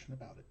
question about it.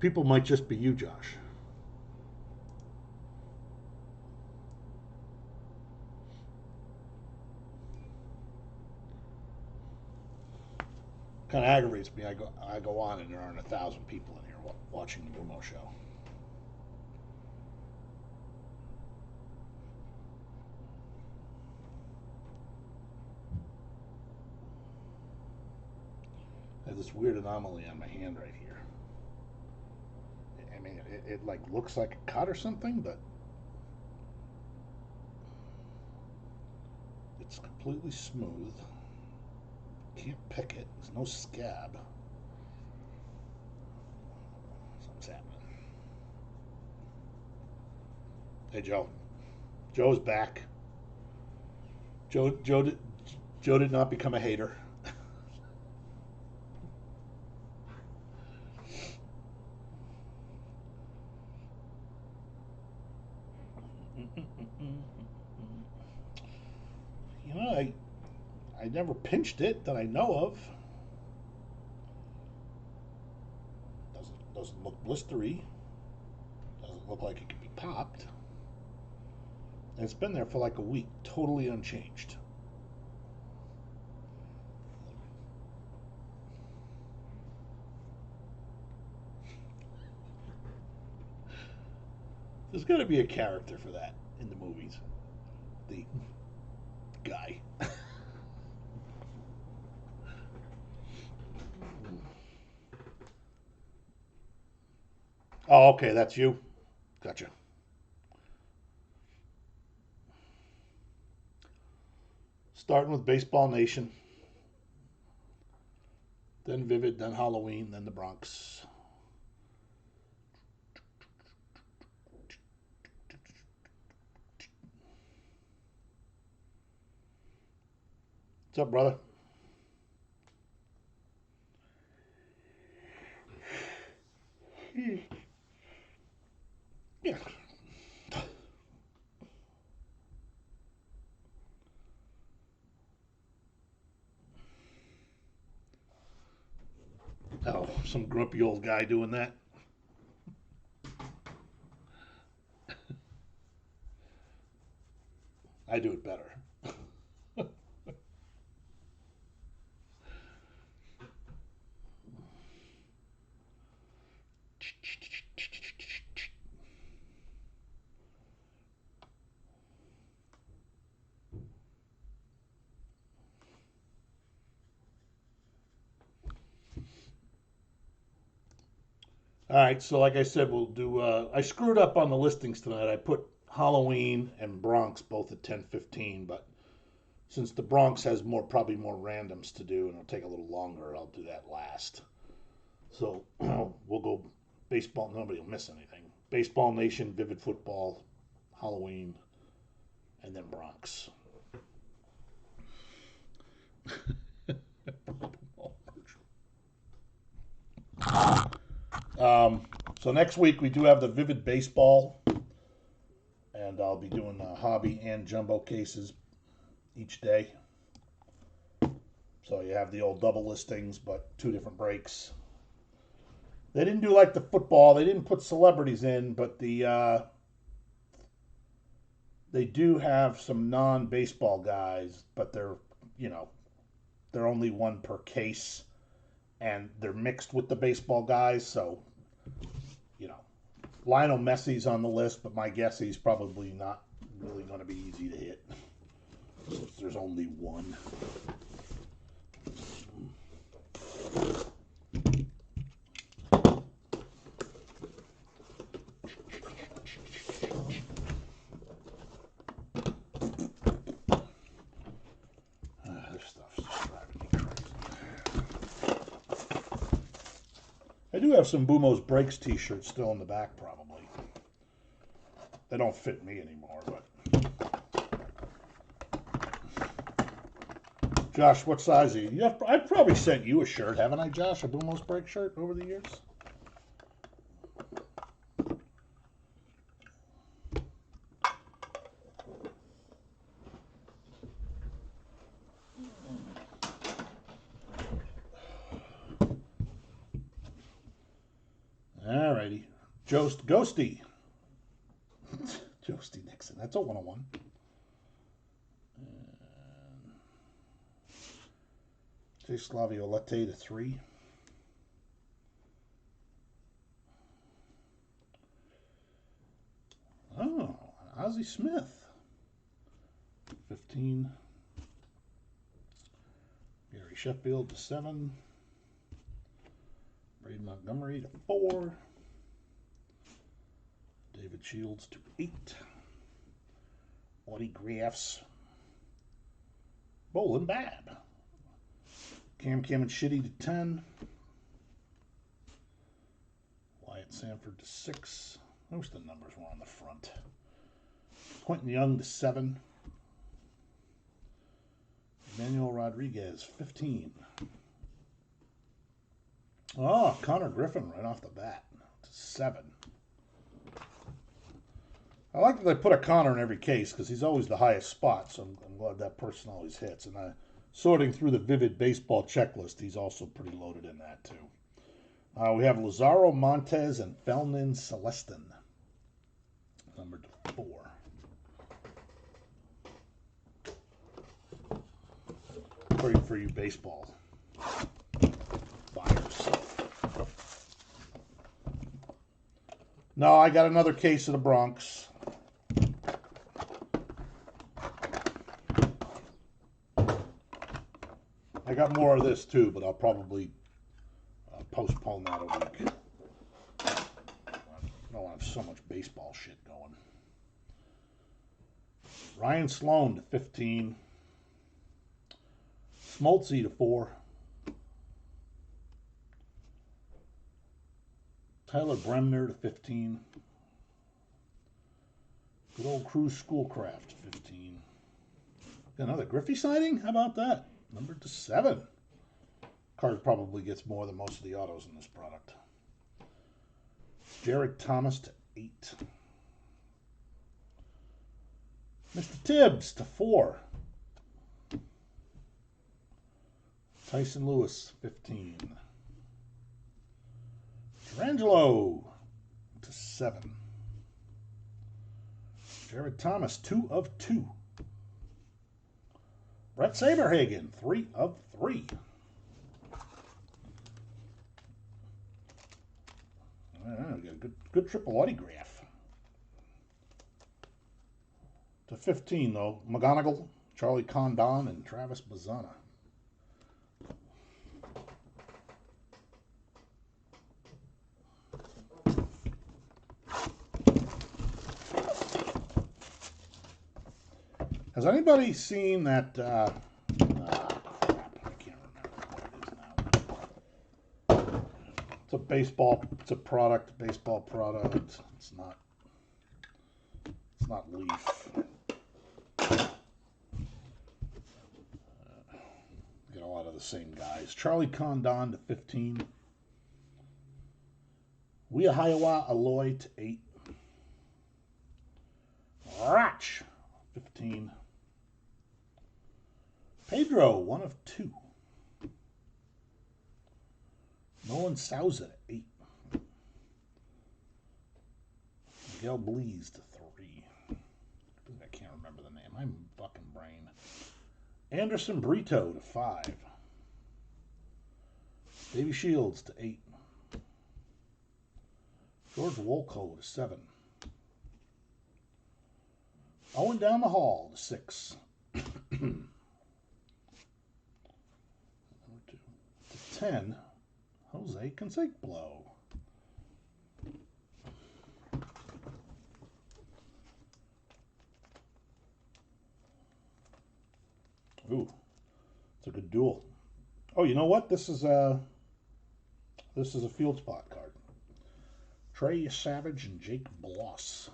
People might just be you, Josh. Kind of aggravates me. I go on and there aren't 1,000 people in here watching the Brumo show. I have this weird anomaly on my hand right here. I mean, it like looks like a cut or something, but it's completely smooth. Can't pick it. There's no scab. Something's happening. Hey, Joe. Joe's back. Joe did not become a hater. You know, I never pinched it that I know of. Doesn't look blistery. Doesn't look like it could be popped. And it's been there for like a week, totally unchanged. There's got to be a character for that in the movies. The guy. Oh, okay, that's you. Gotcha. Starting with Baseball Nation, then Vivid, then Halloween, then the Bronx. What's up, brother? Yeah. Oh, some grumpy old guy doing that. I do it better. All right, so like I said, we'll do. I screwed up on the listings tonight. I put Halloween and Bronx both at 10:15, but since the Bronx has probably more randoms to do, and it'll take a little longer, I'll do that last. So we'll go baseball. Nobody will miss anything. Baseball Nation, Vivid Football, Halloween, and then Bronx. um, so next week we do have the Vivid Baseball, and I'll be doing hobby and jumbo cases each day. So you have the old double listings, but two different breaks. They didn't do like the football. They didn't put celebrities in, but they do have some non-baseball guys, but you know they're only one per case, and they're mixed with the baseball guys. So you know Lionel Messi's on the list, but my guess he's probably not really going to be easy to hit. There's only one. This stuff's just driving me crazy. I do have some Bumo's Breaks t-shirts still in the back, probably. They don't fit me anymore, but. Josh, what size are you? I've probably sent you a shirt, haven't I, Josh? A Bumo's Break shirt over the years? Alrighty. Ghosty. Joesty Nixon. That's a 101. J. Slaviolette to 3. Oh, Ozzie Smith. 15. Gary Sheffield to 7. Braden Montgomery to 4. David Shields to 8. Autographs. Bolin Bab. Cam and Shitty to 10. Wyatt Sanford to 6. I wish the numbers were on the front. Quentin Young to 7. Emmanuel Rodriguez, 15. Oh, Connor Griffin right off the bat to 7. I like that they put a Connor in every case because he's always the highest spot, so I'm glad that person always hits. And sorting through the Vivid Baseball checklist, he's also pretty loaded in that, too. We have Lazaro Montez and Felnin Celestin, numbered to 4. For you baseball buyers. No, I got another case of the Bronx. I got more of this too, but I'll probably postpone that a week. I don't have so much baseball shit going. Ryan Sloan to 15. Smoltzy to 4. Tyler Bremner to 15. Good old Cruz Schoolcraft, 15. Got another Griffey sighting? How about that? Numbered to 7. Card probably gets more than most of the autos in this product. Jarek Thomas to 8. Mr. Tibbs to 4. Tyson Lewis, 15. Tarangelo to 7. Jared Thomas, 2 of 2. Brett Saberhagen, 3 of 3. We got a good triple autograph. To 15, though, McGonigal, Charlie Condon, and Travis Bazzana. Has anybody seen that? Crap, I can't remember what it is now. It's a baseball. It's a product. Baseball product. It's not Leaf. Get a lot of the same guys. Charlie Condon to 15. Weahiowa Aloy to 8. Ratch, 15. Pedro, 1 of 2. Nolan Souza to 8. Miguel Blees to 3. I can't remember the name. I'm fucking brain. Anderson Brito to 5. Davey Shields to 8. George Wolko to 7. Owen down the hall to 6. Number 2. To 10, Jose Canseco. Ooh, it's a good duel. Oh, you know what? This is a field spot card. Trey Savage and Jake Bloss.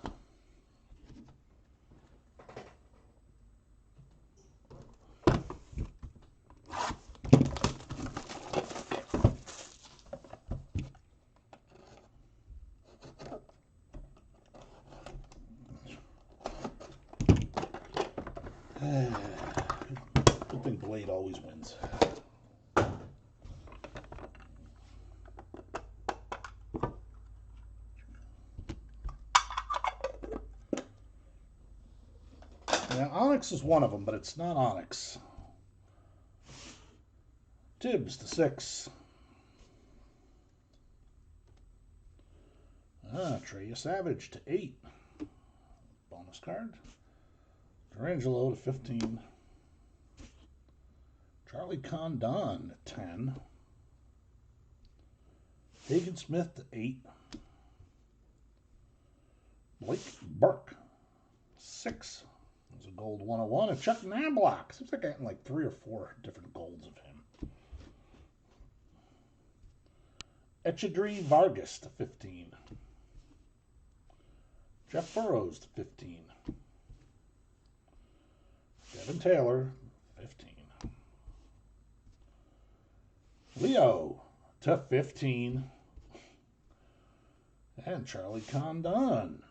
Good thing Blade always wins. Now, Onyx is one of them, but it's not Onyx. Tibbs to 6. Trey Savage to 8. Bonus card. Tarangelo to 15. Charlie Condon to 10. Hagen Smith to 8. Blake Burke, 6. There's a gold 101. And Chuck Knabloch. Seems like I got like 3 or 4 different golds of him. Echedry Vargas to 15. Jeff Burrows to 15. Devin Taylor, 15. Leo to 15. And Charlie Condon.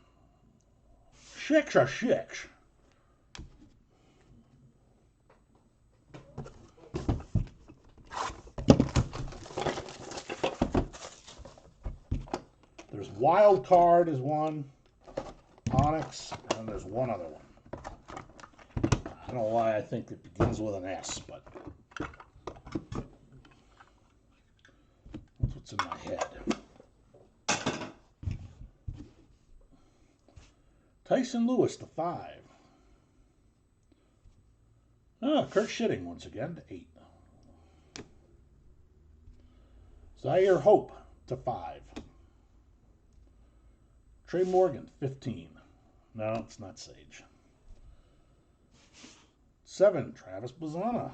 6 of 6. There's Wild Card is one. Onyx, and there's one other one. I don't know why I think it begins with an S, but that's what's in my head. Tyson Lewis to 5. Kurt Schitting once again to 8. Zaire Hope to 5. Trey Morgan, 15. No, it's not Sage. 7, Travis Bazzana.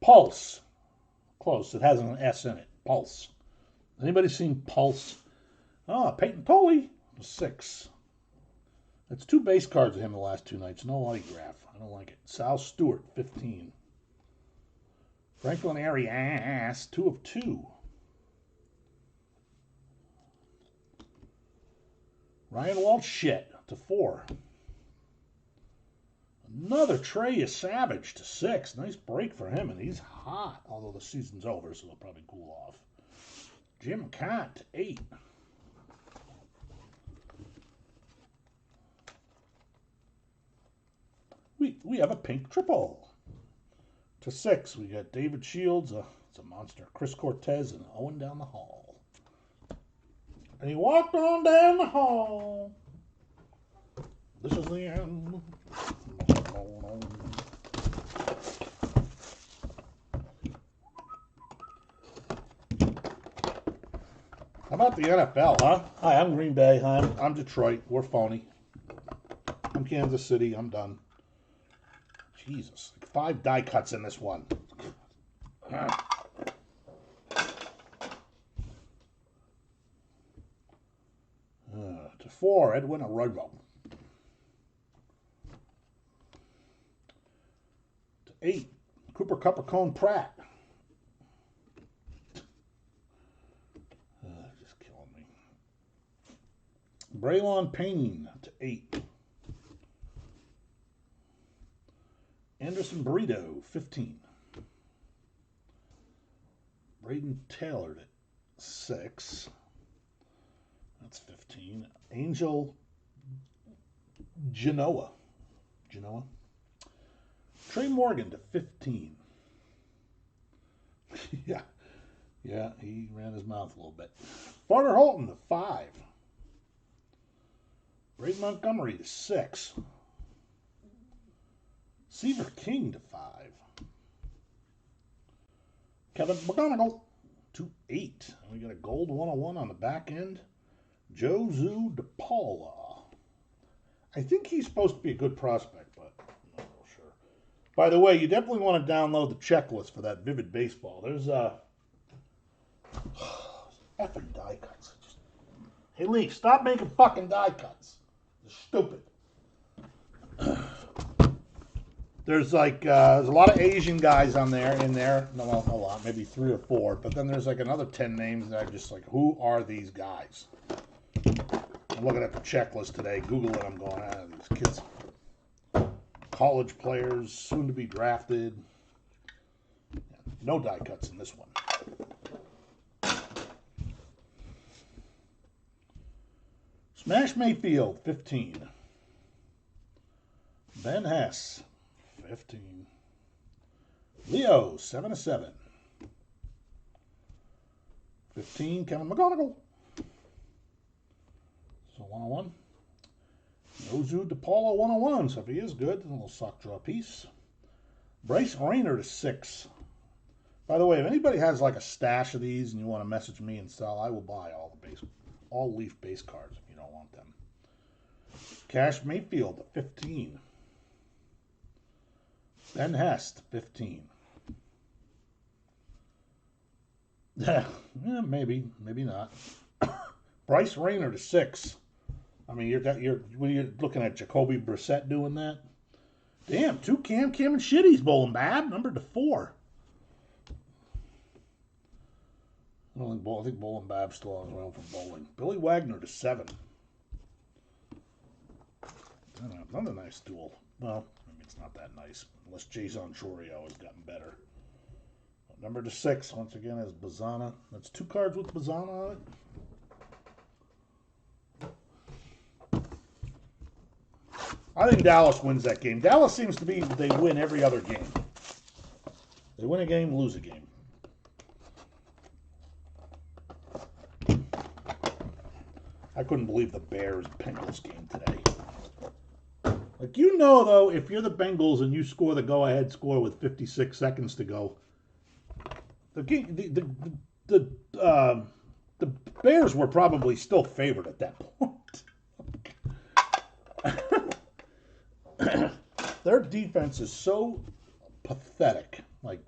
Pulse. Close. It has an S in it. Pulse. Anybody seen Pulse? Oh, Peyton Tolley, 6. That's 2 base cards of him the last 2 nights. No autograph. I don't like it. Sal Stewart, 15. Franklin Arias, 2 of 2. Ryan Walsh, shit, to 4. Another Trey Savage to 6. Nice break for him, and he's hot. Although the season's over, so he'll probably cool off. Jim Cott to 8. We have a pink triple. To 6, we got David Shields, it's a monster. Chris Cortez and Owen down the hall. And he walked on down the hall. This is the end. How about the NFL, huh? Hi, I'm Green Bay. Hi, I'm Detroit. We're phony. I'm Kansas City. I'm done. Jesus. 5 die cuts in this one. To 4, Edwin Arroyo. To 8, Cooper Cuppercone Pratt. Just killing me. Braylon Payne to 8. Anderson Burrito, 15. Braden Taylor at 6. That's 15. Angel Genoa. Trey Morgan to 15. Yeah, he ran his mouth a little bit. Farner Holton to 5. Braden Montgomery to 6. Seaver King to 5. Kevin McGonigal to 8. And we got a gold 101 on the back end. Josu DePaula. I think he's supposed to be a good prospect, but I'm not real sure. By the way, you definitely want to download the checklist for that Vivid Baseball. There's effing die cuts. Hey, Lee, stop making fucking die cuts. They're stupid. There's there's a lot of Asian guys in there. No, well, a lot, maybe 3 or 4. But then there's like another 10 names that I'm just like, who are these guys? I'm looking at the checklist today, Googling. I'm going, these kids, college players, soon to be drafted. No die cuts in this one. Smash Mayfield, 15. Ben Hess, 15. Leo, 7 of 7. 15, Kevin McGonigal. So 101. Josu DePaula, 101. So if he is good, a little sock draw piece. Bryce Rayner to 6. By the way, if anybody has like a stash of these and you want to message me and sell, I will buy all Leaf base cards if you don't want them. Cash Mayfield to 15. Ben Hest, 15. Yeah, maybe not. Bryce Rayner to 6. I mean, you're looking at Jacoby Brissett doing that. Damn, 2 Cam and Shitties bowling bad. Numbered to 4. I think Bowling Bab still on his way home from bowling. Billy Wagner to 7. Another nice duel. Well, I mean, it's not that nice. Unless Jason Chorio has gotten better. Number to 6, once again, is Bazzana. That's 2 cards with Bazzana on it. I think Dallas wins that game. Dallas seems to be, they win every other game. They win a game, lose a game. I couldn't believe the Bears-Bengals game today. Like, you know, though, if you're the Bengals and you score the go-ahead score with 56 seconds to go, the the Bears were probably still favored at that point. Their defense is so pathetic. Like,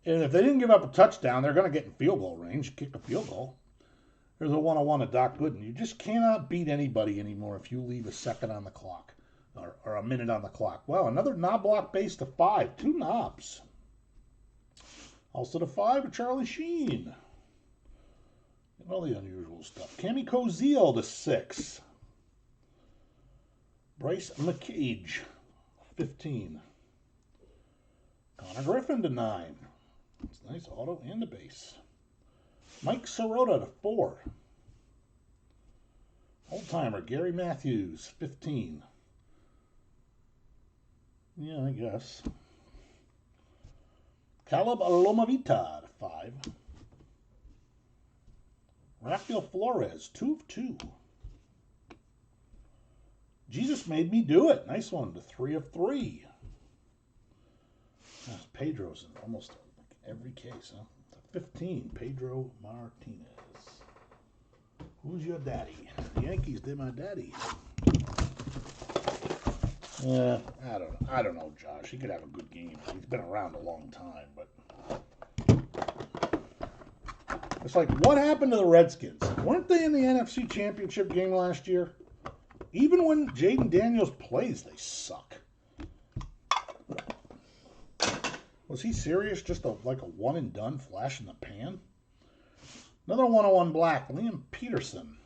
and if they didn't give up a touchdown, they're going to get in field goal range, kick a field goal. There's a one-on-one of Doc Gooden. You just cannot beat anybody anymore if you leave a second on the clock or a minute on the clock. Wow, another knob block base to 5. 2 knobs. Also to 5 to Charlie Sheen. And all the unusual stuff. Cammy Koziel to 6. Bryce McCage, 15. Connor Griffin to 9. It's a nice auto and a base. Mike Sirota to 4. Old-timer Gary Matthews, 15. Yeah, I guess. Caleb Alomavita to 5. Rafael Flores, 2 of 2. Jesus Made Me Do It. Nice one to 3 of 3. Pedro's in almost every case, huh? 15, Pedro Martinez. Who's your daddy? The Yankees, they're my daddy. Yeah, I don't know, Josh. He could have a good game. He's been around a long time, but it's like, what happened to the Redskins? Weren't they in the NFC Championship game last year? Even when Jaden Daniels plays, they suck. Was he serious? Just like a one and done flash in the pan? Another 101 black, Liam Peterson.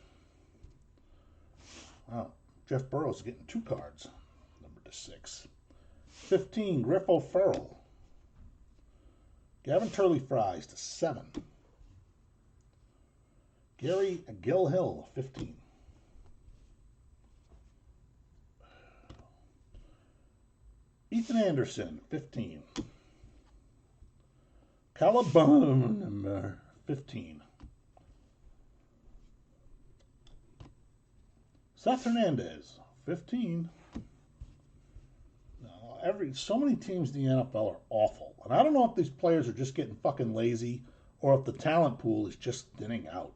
Wow, Jeff Burrow's getting 2 cards. Number to 6. 15, Griff O'Farrell. Gavin Turley Fries to 7. Gary Gilhill, 15. Ethan Anderson, 15. Calabone, number 15. Seth Hernandez, 15. So many teams in the NFL are awful. And I don't know if these players are just getting fucking lazy or if the talent pool is just thinning out.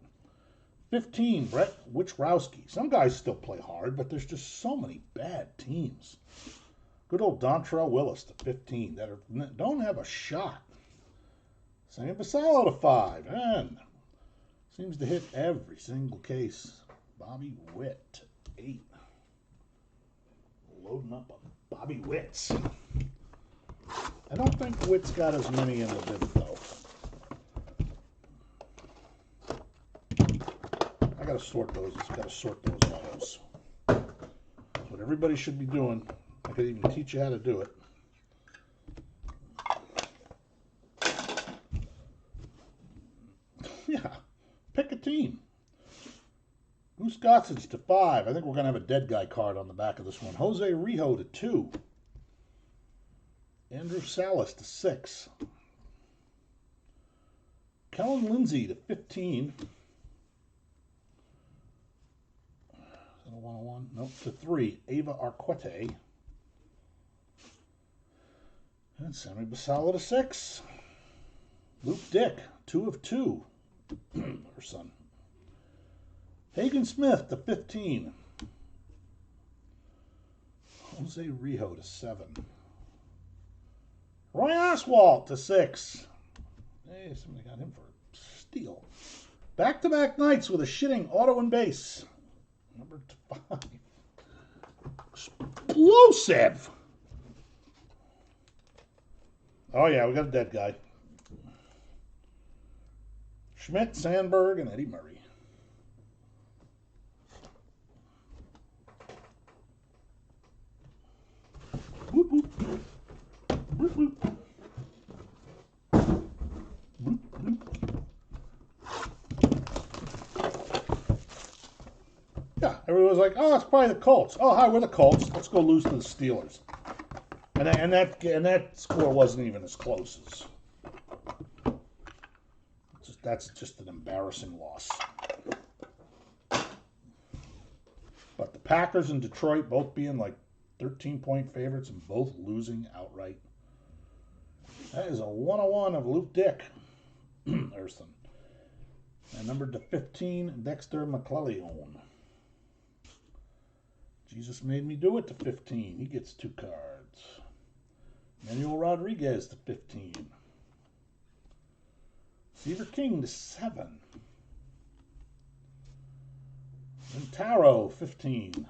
15, Brett Wichrowski. Some guys still play hard, but there's just so many bad teams. Good old Dontrell Willis to 15 that don't have a shot. Sammy Basallo to 5. And seems to hit every single case. Bobby Witt, 8. Loading up on Bobby Witts. I don't think Witt's got as many in the bid, though. I gotta sort those. Gotta sort those autos. That's what everybody should be doing. I could even teach you how to do it. Yeah, pick a team. Goose Gossage to 5. I think we're going to have a dead guy card on the back of this one. Jose Rijo to 2. Andrew Salas to 6. Kellen Lindsay to 15. Is that a 101? Nope, to 3. Ava Arquette. And Sammy Basallo to 6. Luke Dick, 2 of 2. Her son. Hagen Smith to 15. Jose Rijo to 7. Roy Oswalt to 6. Hey, somebody got him for a steal. Back-to-back nights with a shitting auto and base. Number 5. Explosive. Oh, yeah, we got a dead guy. Schmidt, Sandberg, and Eddie Murray. Whoop, whoop. Whoop, whoop. Whoop, whoop. Yeah, everyone was like, oh, it's probably the Colts. Oh, hi, we're the Colts. Let's go lose to the Steelers. And that score wasn't even as close as... That's just an embarrassing loss. But the Packers and Detroit both being like 13-point favorites and both losing outright. That is a 101 of Luke Dick. There's some And number to 15, Dexter McClellan. Jesus made me do it to 15. He gets 2 cards. Manuel Rodriguez to 15. Seaver King to 7. And Taro, 15.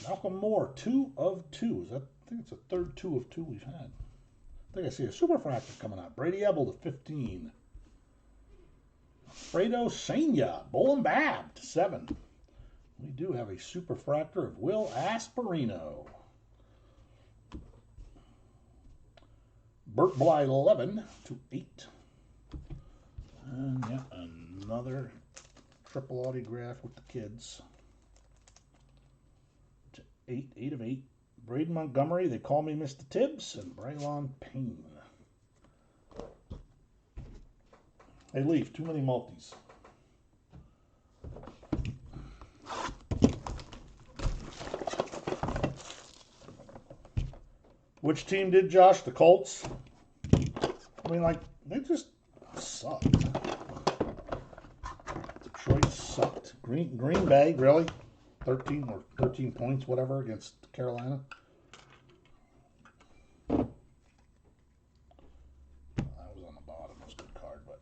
Malcolm Moore, 2 of 2. I think it's the third 2 of 2 we've had. I think I see a Superfractor coming out. Brady Ebel to 15. Fredo Senya, Bull and Bab to 7. We do have a Superfractor of Will Asperino. Burt Bly, 11 to 8. And yeah, another triple autograph with the kids. To 8 of 8. Braden Montgomery, they call me Mr. Tibbs, and Braylon Payne. Hey, Leaf, too many multis. Which team did, Josh? The Colts? I mean, like, they just sucked. Detroit sucked. Green Bay, really? 13 points, whatever, against Carolina. That was on the bottom. It was a good card, but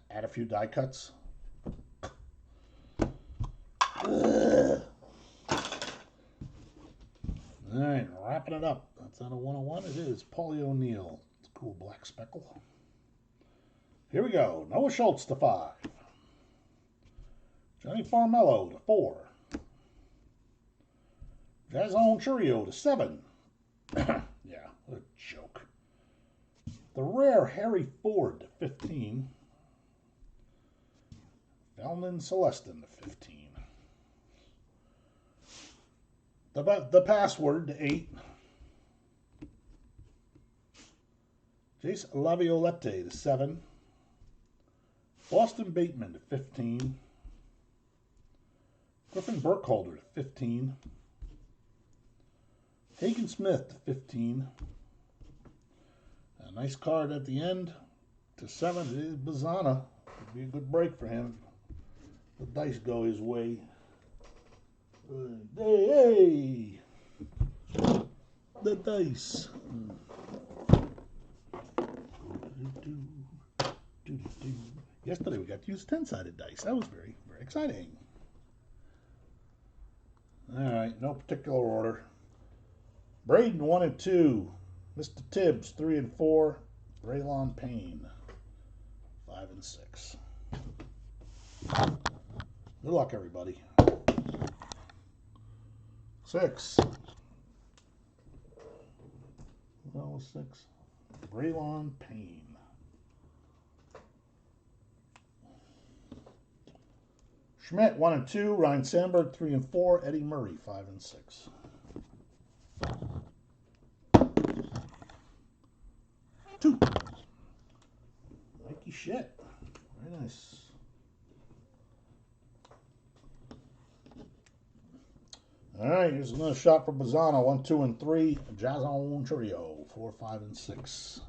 add a few die cuts. Ugh. All right, wrapping it up. That's out of 101. It is Paulie O'Neill. It's a cool black speckle. Here we go. Noah Schultz to 5. Johnny Farmello to 4. Jason Churio to 7. Yeah, what a joke. The rare Harry Ford to 15. Valman Celestin to 15. The password to 8. Jace Laviolette to 7. Boston Bateman to 15. Griffin Burkholder to 15. Hagen Smith to 15. A nice card at the end to 7. It is Bazana. It'd be a good break for him. The dice go his way. Hey! The dice. Yesterday we got to use 10-sided dice. That was very, very exciting. All right, no particular order. Braden, 1 and 2. Mr. Tibbs, 3 and 4. Braylon Payne, 5 and 6. Good luck, everybody. 6. That was 6. Braylon Payne. Schmidt, 1 and 2. Ryan Sandberg, 3 and 4. Eddie Murray, 5 and 6. Two. Mikey shit. Very nice. All right, here's another shot for Bazana. 1, 2, and 3. Jason Churio, 4, 5, and 6.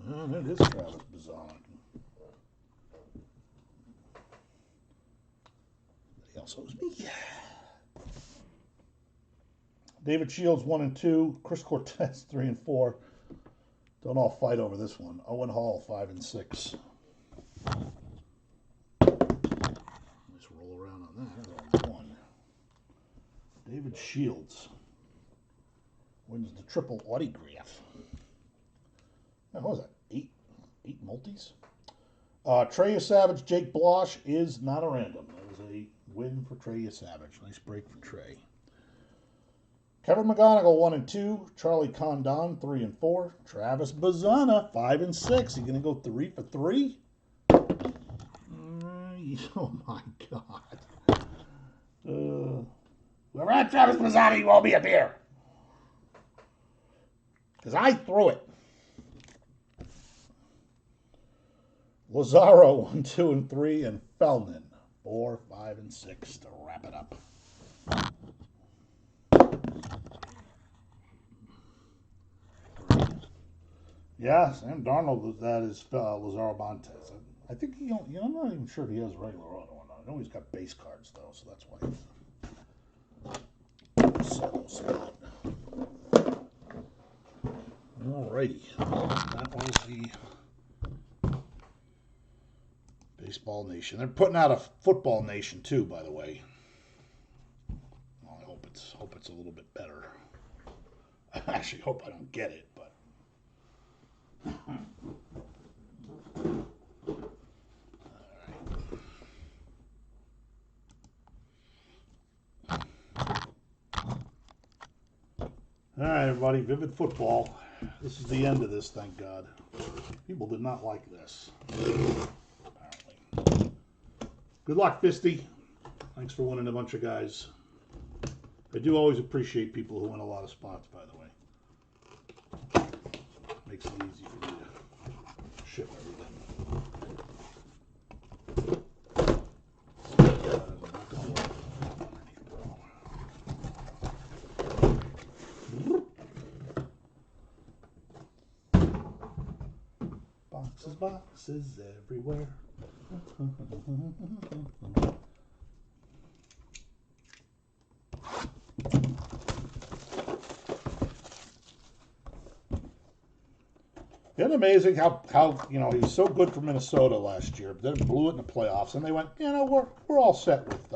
And it is Travis Bazana. He also owes me. David Shields, 1 and 2. Chris Cortez, 3 and 4. Don't all fight over this one. Owen Hall, 5 and 6. Let's roll around on that. 1. David Shields wins the triple autograph. What was that? 8 multis? Trey Savage, Jake Blosh is not a random. That was a win for Trey Savage. Nice break for Trey. Kevin McGonigal, 1 and 2. Charlie Condon, 3 and 4. Travis Bazana, 5 and 6. You gonna go 3 for 3? Oh my God. Whoever had Travis Bazana, you owe me a beer. Because I threw it. Lazaro, 1, 2, and 3. And Feldman, 4, 5, and 6 to wrap it up. Yeah, Sam Darnold. That is Lazaro Montez. I think he. I'm not even sure if he has a regular auto or not. I know he's got base cards though, so that's why. Alrighty, that was the Baseball Nation. They're putting out a Football Nation too, by the way. Well, I hope it's a little bit better. I actually hope I don't get it, but. All right, everybody, Vivid Football. This is the end of this, thank God. People did not like this, apparently. Good luck, Fisty. Thanks for winning a bunch of guys. I do always appreciate people who win a lot of spots, by the way. Makes it easy for me to ship everything. Boxes everywhere. Isn't it amazing how he was so good for Minnesota last year, but then blew it in the playoffs, and they went, we're all set with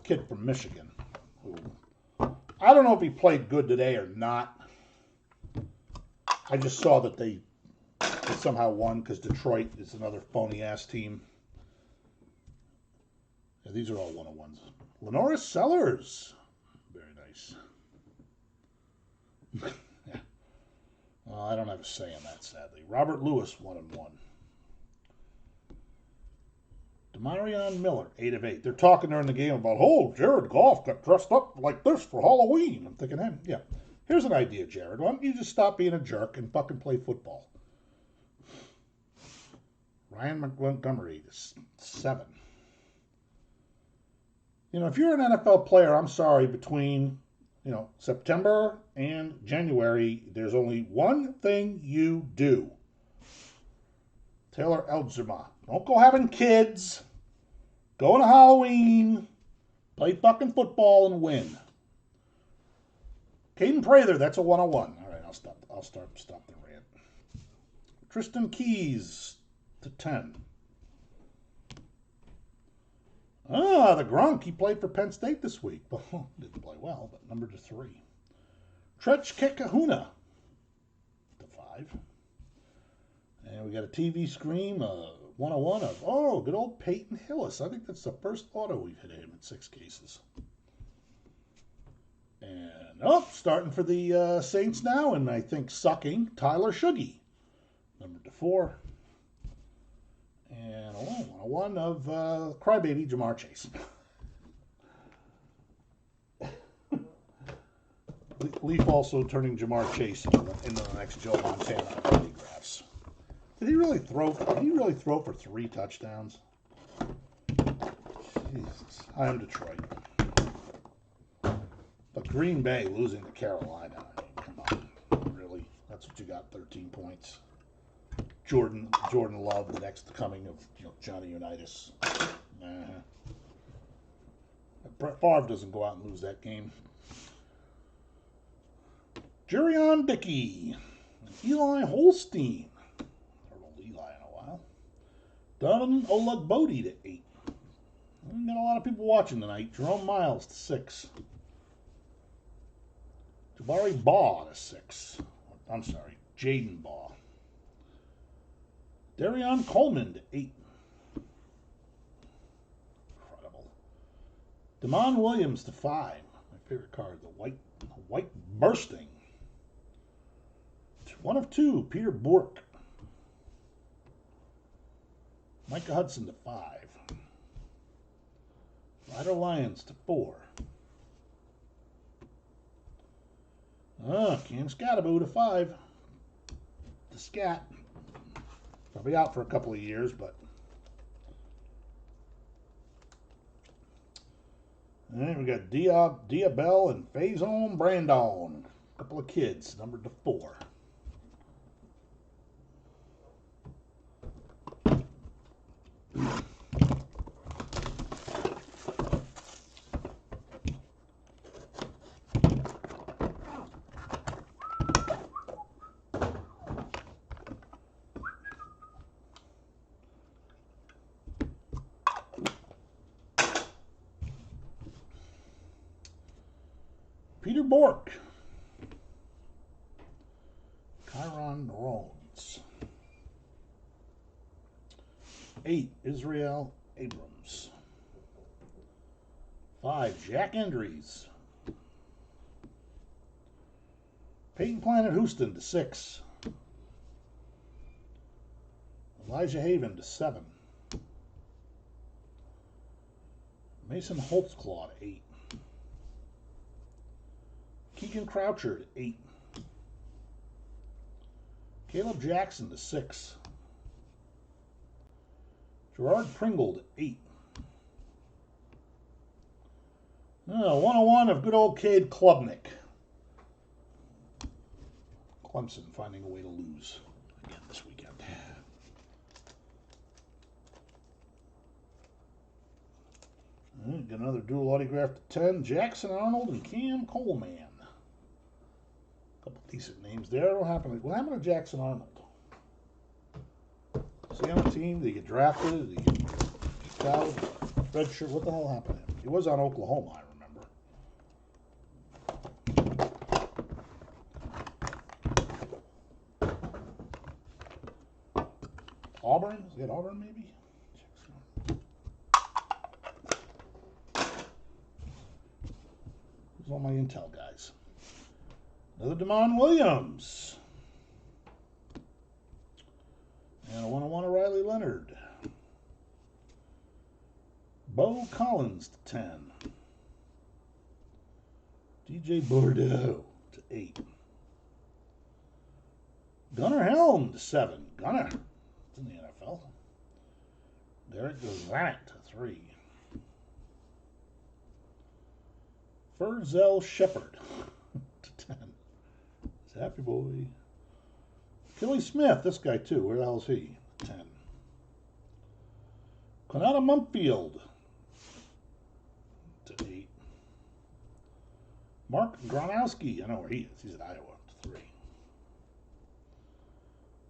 kid from Michigan. Who, I don't know if he played good today or not. I just saw that they somehow won because Detroit is another phony ass team. Yeah, these are all 101s. Lenoris Sellers, very nice. Yeah. Well, I don't have a say in that, sadly. Robert Lewis, 1-1. Demarion Miller, 8 of 8. They're talking during the game about, Jared Goff got dressed up like this for Halloween. I'm thinking, yeah. Here's an idea, Jared. Why don't you just stop being a jerk and fucking play football? Ryan Montgomery, 7. If you're an NFL player, I'm sorry, between, September and January, there's only one thing you do. Taylor Eldzema. Don't go having kids. Go to Halloween. Play fucking football and win. Caden Prather, that's a 101. All right, I'll stop the rant. Tristan Keys to 10. The Gronk, he played for Penn State this week. Well, didn't play well, but number to 3. Trech Kahuna to 5. And we got a TV screen, 101 of, good old Peyton Hillis. I think that's the first auto we've hit him in 6 cases. And, starting for the Saints now, and I think sucking, Tyler Shuggy, number to 4. And 101 of Crybaby Jamar Chase. Leaf also turning Jamar Chase into the next Joe Montana photographs. Did he really throw for 3 touchdowns? Jesus. I am Detroit. But Green Bay losing to Carolina. I mean, come on. Really? That's what you got, 13 points. Jordan Love, the next coming of Johnny Unitas. Brett Favre doesn't go out and lose that game. Jurion Dickey. Eli Holstein. I haven't heard Eli in a while. Donovan Olagbodi to 8. We got a lot of people watching tonight. Jerome Miles to 6. Jabari Baugh to 6. I'm sorry, Jaden Baugh. Darion Coleman to 8. Incredible. Damon Williams to 5. My favorite card, the white bursting. 1 of 2, Peter Bork. Micah Hudson to 5. Ryder Lyons to 4. Cam Scattaboo to 5. The Scat. Probably out for a couple of years, but. And we got Diabell and Faison Brandon. A couple of kids, numbered to 4. Peter Bork. Chiron Rollins. 8, Israel Abrams. 5, Jack Endries. Peyton Planet Houston to 6. Elijah Haven to 7. Mason Holtzclaw to 8. Keegan Croucher to 8. Caleb Jackson to 6. Gerard Pringle to 8. 101 of good old Cade Klubnik. Clemson finding a way to lose again this weekend. Got another dual autograph to 10. Jackson Arnold and Cam Coleman. A couple decent names there. What happened to Jackson Arnold? Is he on a team? Did he get drafted? Did he get kicked out? Red shirt? What the hell happened to him? He was on Oklahoma, I remember. Auburn? Is it Auburn, maybe? Who's all my intel guys? Another Damon Williams. And a 101 of Riley Leonard. Bo Collins to 10. DJ Bordeaux to 8. Gunnar Helm to 7. Gunnar. It's in the NFL. Derek Gazant to 3. Furzel Shepard to 10. Happy boy. Kelly Smith, this guy too. Where the hell is he? 10. Konata Mumpfield to 8. Mark Gronowski, I know where he is. He's at Iowa to 3.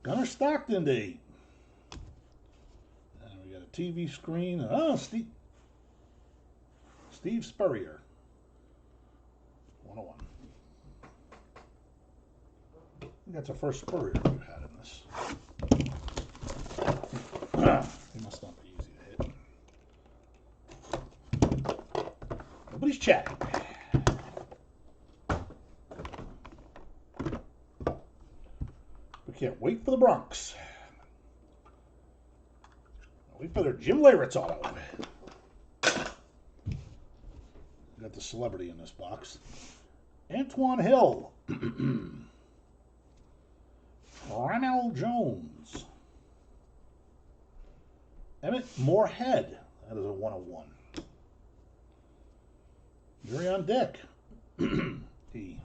Gunnar Stockton to 8. And we got a TV screen. Oh, Steve Spurrier. 101. That's the first Spurrier we've had in this. He must not be easy to hit. Nobody's chatting. We can't wait for the Bronx. Wait for their Jim Leyritz auto. Got the celebrity in this box. Antoine Hill. Ronald Jones. Emmett Moorhead. That is a 101. Yuri on deck. E.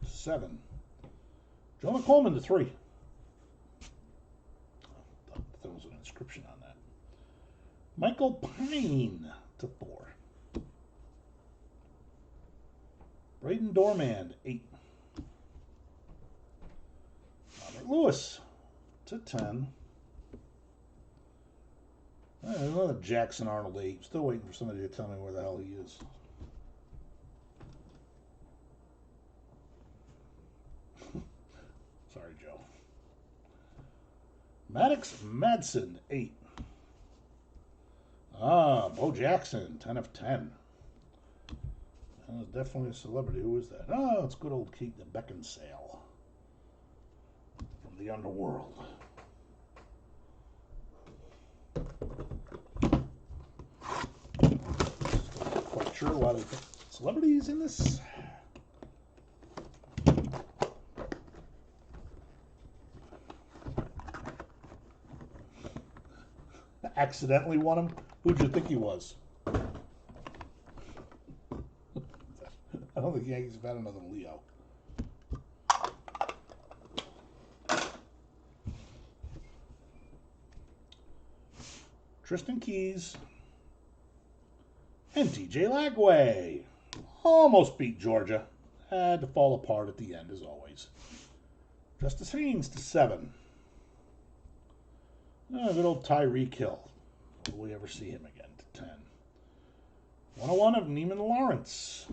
7. Jonah Coleman to 3. I thought there was an inscription on that. Michael Pine to 4. Braden Dorman, 8. Robert Lewis to 10. Another Jackson Arnold 8. Still waiting for somebody to tell me where the hell he is. Sorry, Joe. Maddox Madsen, 8. Bo Jackson, 10 of 10. That was definitely a celebrity. Who is that? Oh, it's good old Keith Beckinsale from the underworld. Still not quite sure why they put celebrities in this. Accidentally won him? Who'd you think he was? I don't think the Yankees have had another Leo. Tristan Keys, and DJ Lagway. Almost beat Georgia. Had to fall apart at the end, as always. Justice Haynes to 7. Good old Tyreek Hill. Will we ever see him again? To 10. 101 of Neiman Lawrence.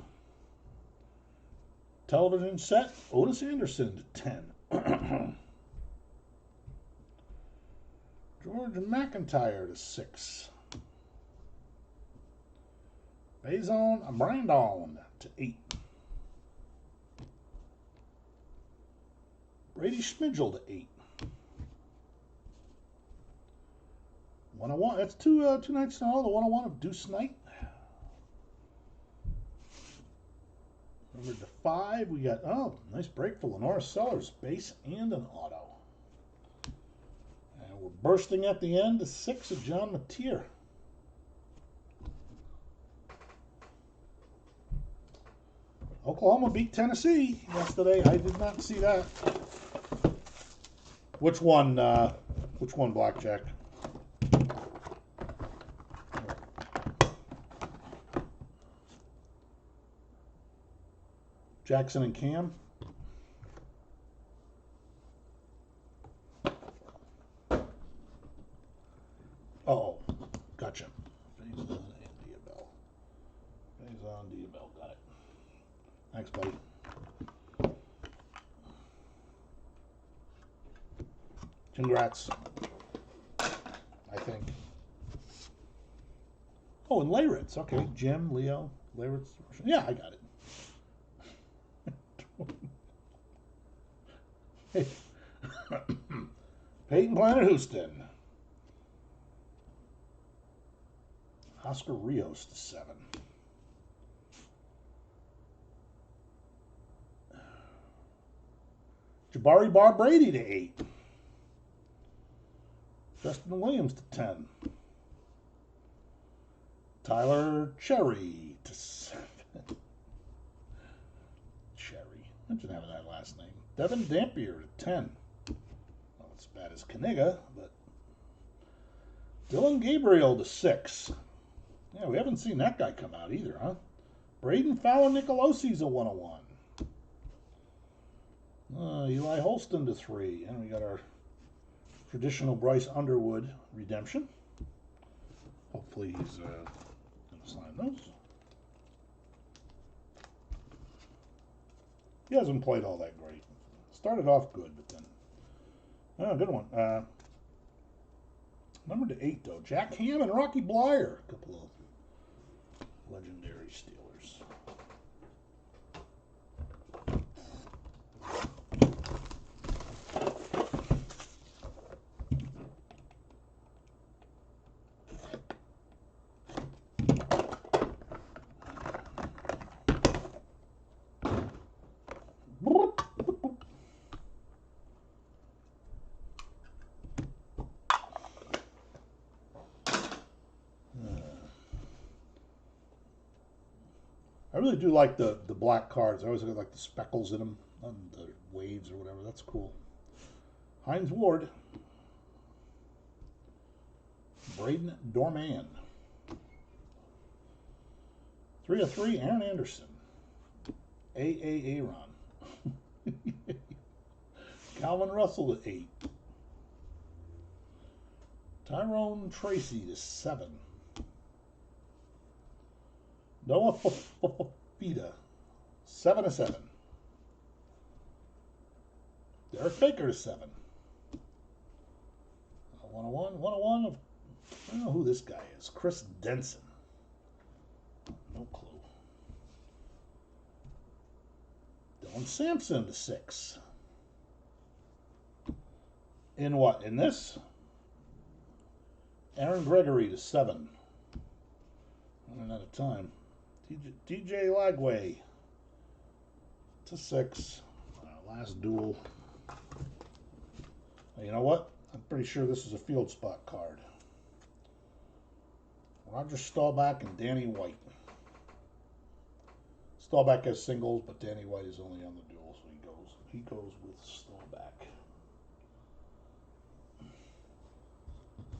Television set, Otis Anderson to 10. George McIntyre to 6. Faison Brandon to 8. Brady Schmidgel to 8. 101. That's two nights in a row. The 101 of Deuce Knight. Number to 5, we got, nice break for Lenora Sellers. Base and an auto. And we're bursting at the end to 6 of John Mateer. Oklahoma beat Tennessee yesterday. I did not see that. Which one, Blackjack? Jackson and Cam. Uh-oh. Gotcha. Faison and Diabell. Faison, Diabell. Got it. Thanks, buddy. Congrats. I think. Oh, and Leyritz. Okay. Jim, Leo, Leyritz. Yeah, I got it. Peyton Planet Houston. Oscar Rios to 7. Jabari Bar Brady to 8. Justin Williams to 10. Tyler Cherry to 7. Cherry. Imagine having that last name. Devin Dampier to 10. Not as bad as Kaniga, but Dylan Gabriel to 6. Yeah, we haven't seen that guy come out either, huh? Braden Fowler Nicolosi's a 101. Eli Holston to 3. And we got our traditional Bryce Underwood redemption. Hopefully he's going to sign those. He hasn't played all that great. Started off good, but then... good one. Number to 8, though. Jack Ham and Rocky Blyer. A couple of legendary Steelers. I really do like the black cards. I always like the speckles in them, on the waves or whatever. That's cool. Hines Ward. Braden Dorman. 3 of 3, Aaron Anderson. A. Aaron. Calvin Russell to 8. Tyrone Tracy to 7. Noah Fafita, 7 of 7. Derek Baker to 7. 101 of, I don't know who this guy is. Chris Denson. No clue. Dylan Sampson to 6. In what? In this? Aaron Gregory to 7. Running out of time. DJ Lagway to 6. Last duel. You know what? I'm pretty sure this is a field spot card. Roger Staubach and Danny White. Staubach has singles, but Danny White is only on the duel, so he goes with Staubach.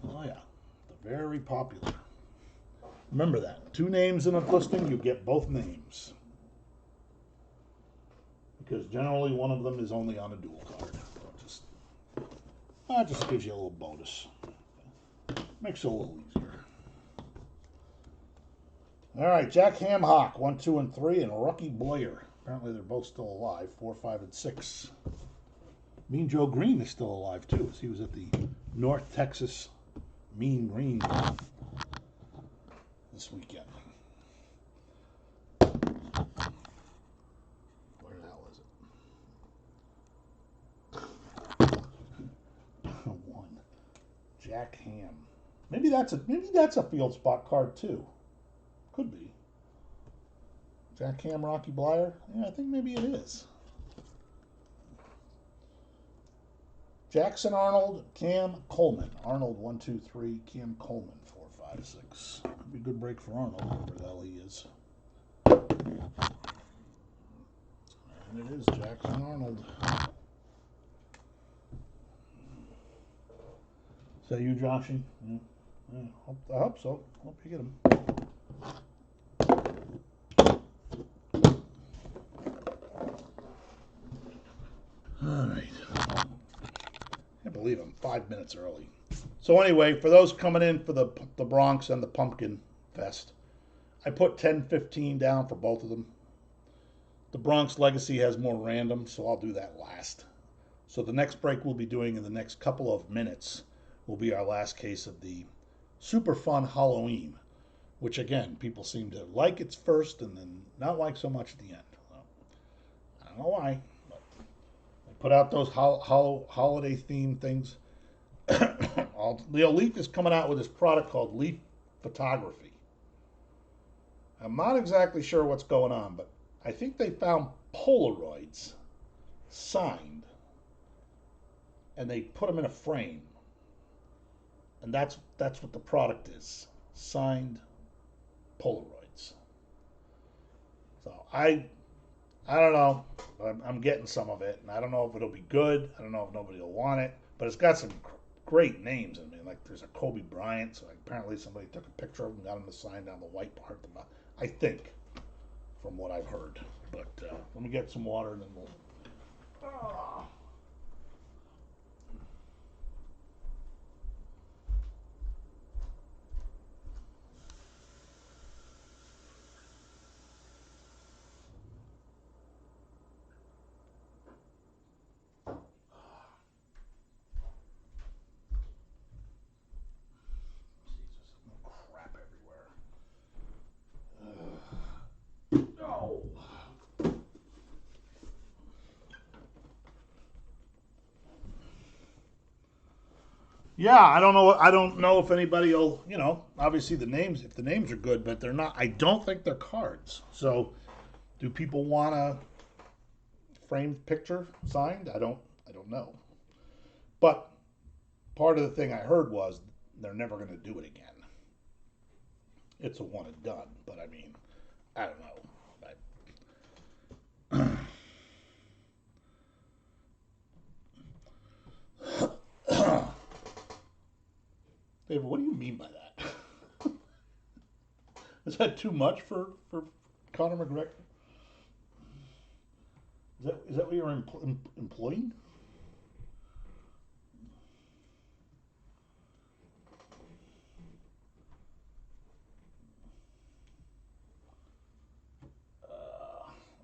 Oh yeah, the Very popular. Remember that. 2 names in a listing, you get both names. Because generally one of them is only on a dual card. That just gives you a little bonus. Makes it a little easier. All right, Jack Hamhock, 1, 2, and 3, and Rocky Boyer. Apparently they're both still alive, 4, 5, and 6. Mean Joe Green is still alive too. He was at the North Texas Mean Green this weekend. Where the hell is it? 1. Jack Ham. Maybe that's a field spot card too. Could be. Jack Ham, Rocky Blyer? Yeah, I think maybe it is. Jackson Arnold, Cam Coleman. Arnold 1, 2, 3, Cam Coleman 4, 5, 6. Could be a good break for Arnold, wherever the hell he is. And it is Jackson Arnold. Is that you, Joshy? Yeah. I hope so. Hope you get him. All right. Can't believe I'm 5 minutes early. So anyway, for those coming in for the Bronx and the Pumpkin Fest, I put 10-15 down for both of them. The Bronx Legacy has more random, so I'll do that last. So the next break we'll be doing in the next couple of minutes will be our last case of the super fun Halloween, which again, people seem to like its first and then not like so much at the end. Well, I don't know why, but they put out those holiday themed things. Leaf is coming out with this product called Leaf Photography. I'm not exactly sure what's going on, but I think they found Polaroids signed and they put them in a frame. And that's what the product is. Signed Polaroids. So I don't know. I'm getting some of it, and I don't know if it'll be good. I don't know if nobody will want it, but it's got some great names. I mean, like there's a Kobe Bryant. So apparently somebody took a picture of him, got him to sign down the white part. I think, from what I've heard. But let me get some water, and then we'll. Yeah, I don't know. I don't know if anybody will. Obviously the names. If the names are good, but they're not. I don't think they're cards. So, do people want a framed picture signed? I don't know. But part of the thing I heard was they're never going to do it again. It's a one and done. But I mean, I don't know. David, what do you mean by that? Is that too much for Conor McGregor? Is that what you're employing? I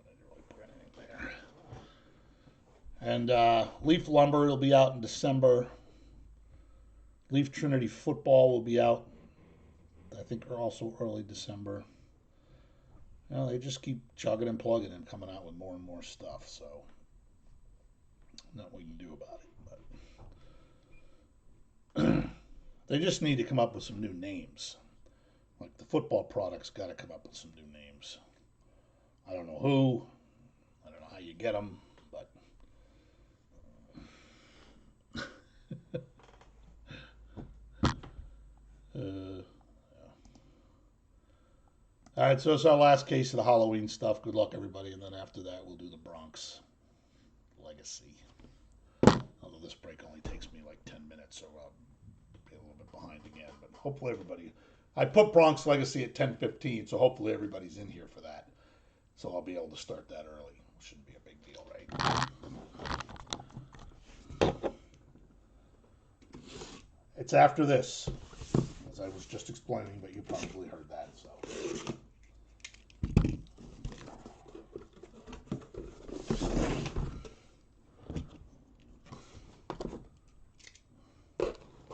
didn't really put anything there. And Leaf Lumber will be out in December. Leaf Trinity Football will be out, I think, also early December. They just keep chugging and plugging and coming out with more and more stuff. So, nothing we can do about it. But they just need to come up with some new names. Like the football product's got to come up with some new names. I don't know who. I don't know how you get them, but. All right, so it's our last case of the Halloween stuff. Good luck, everybody. And then after that, we'll do the Bronx Legacy. Although this break only takes me like 10 minutes, so I'll get a little bit behind again, but hopefully everybody. I put Bronx Legacy at 10:15, so hopefully everybody's in here for that. So I'll be able to start that early. Shouldn't be a big deal, right? It's after this, as I was just explaining, but you probably heard that. So.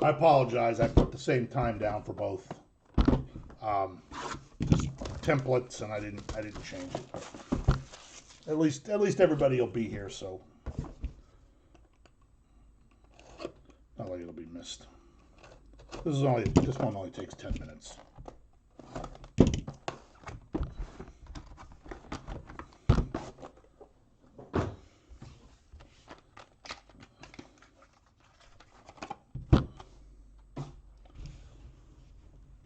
I apologize. I put the same time down for both templates, and I didn't change it. At least everybody will be here, so not like it'll be missed. This one only takes 10 minutes.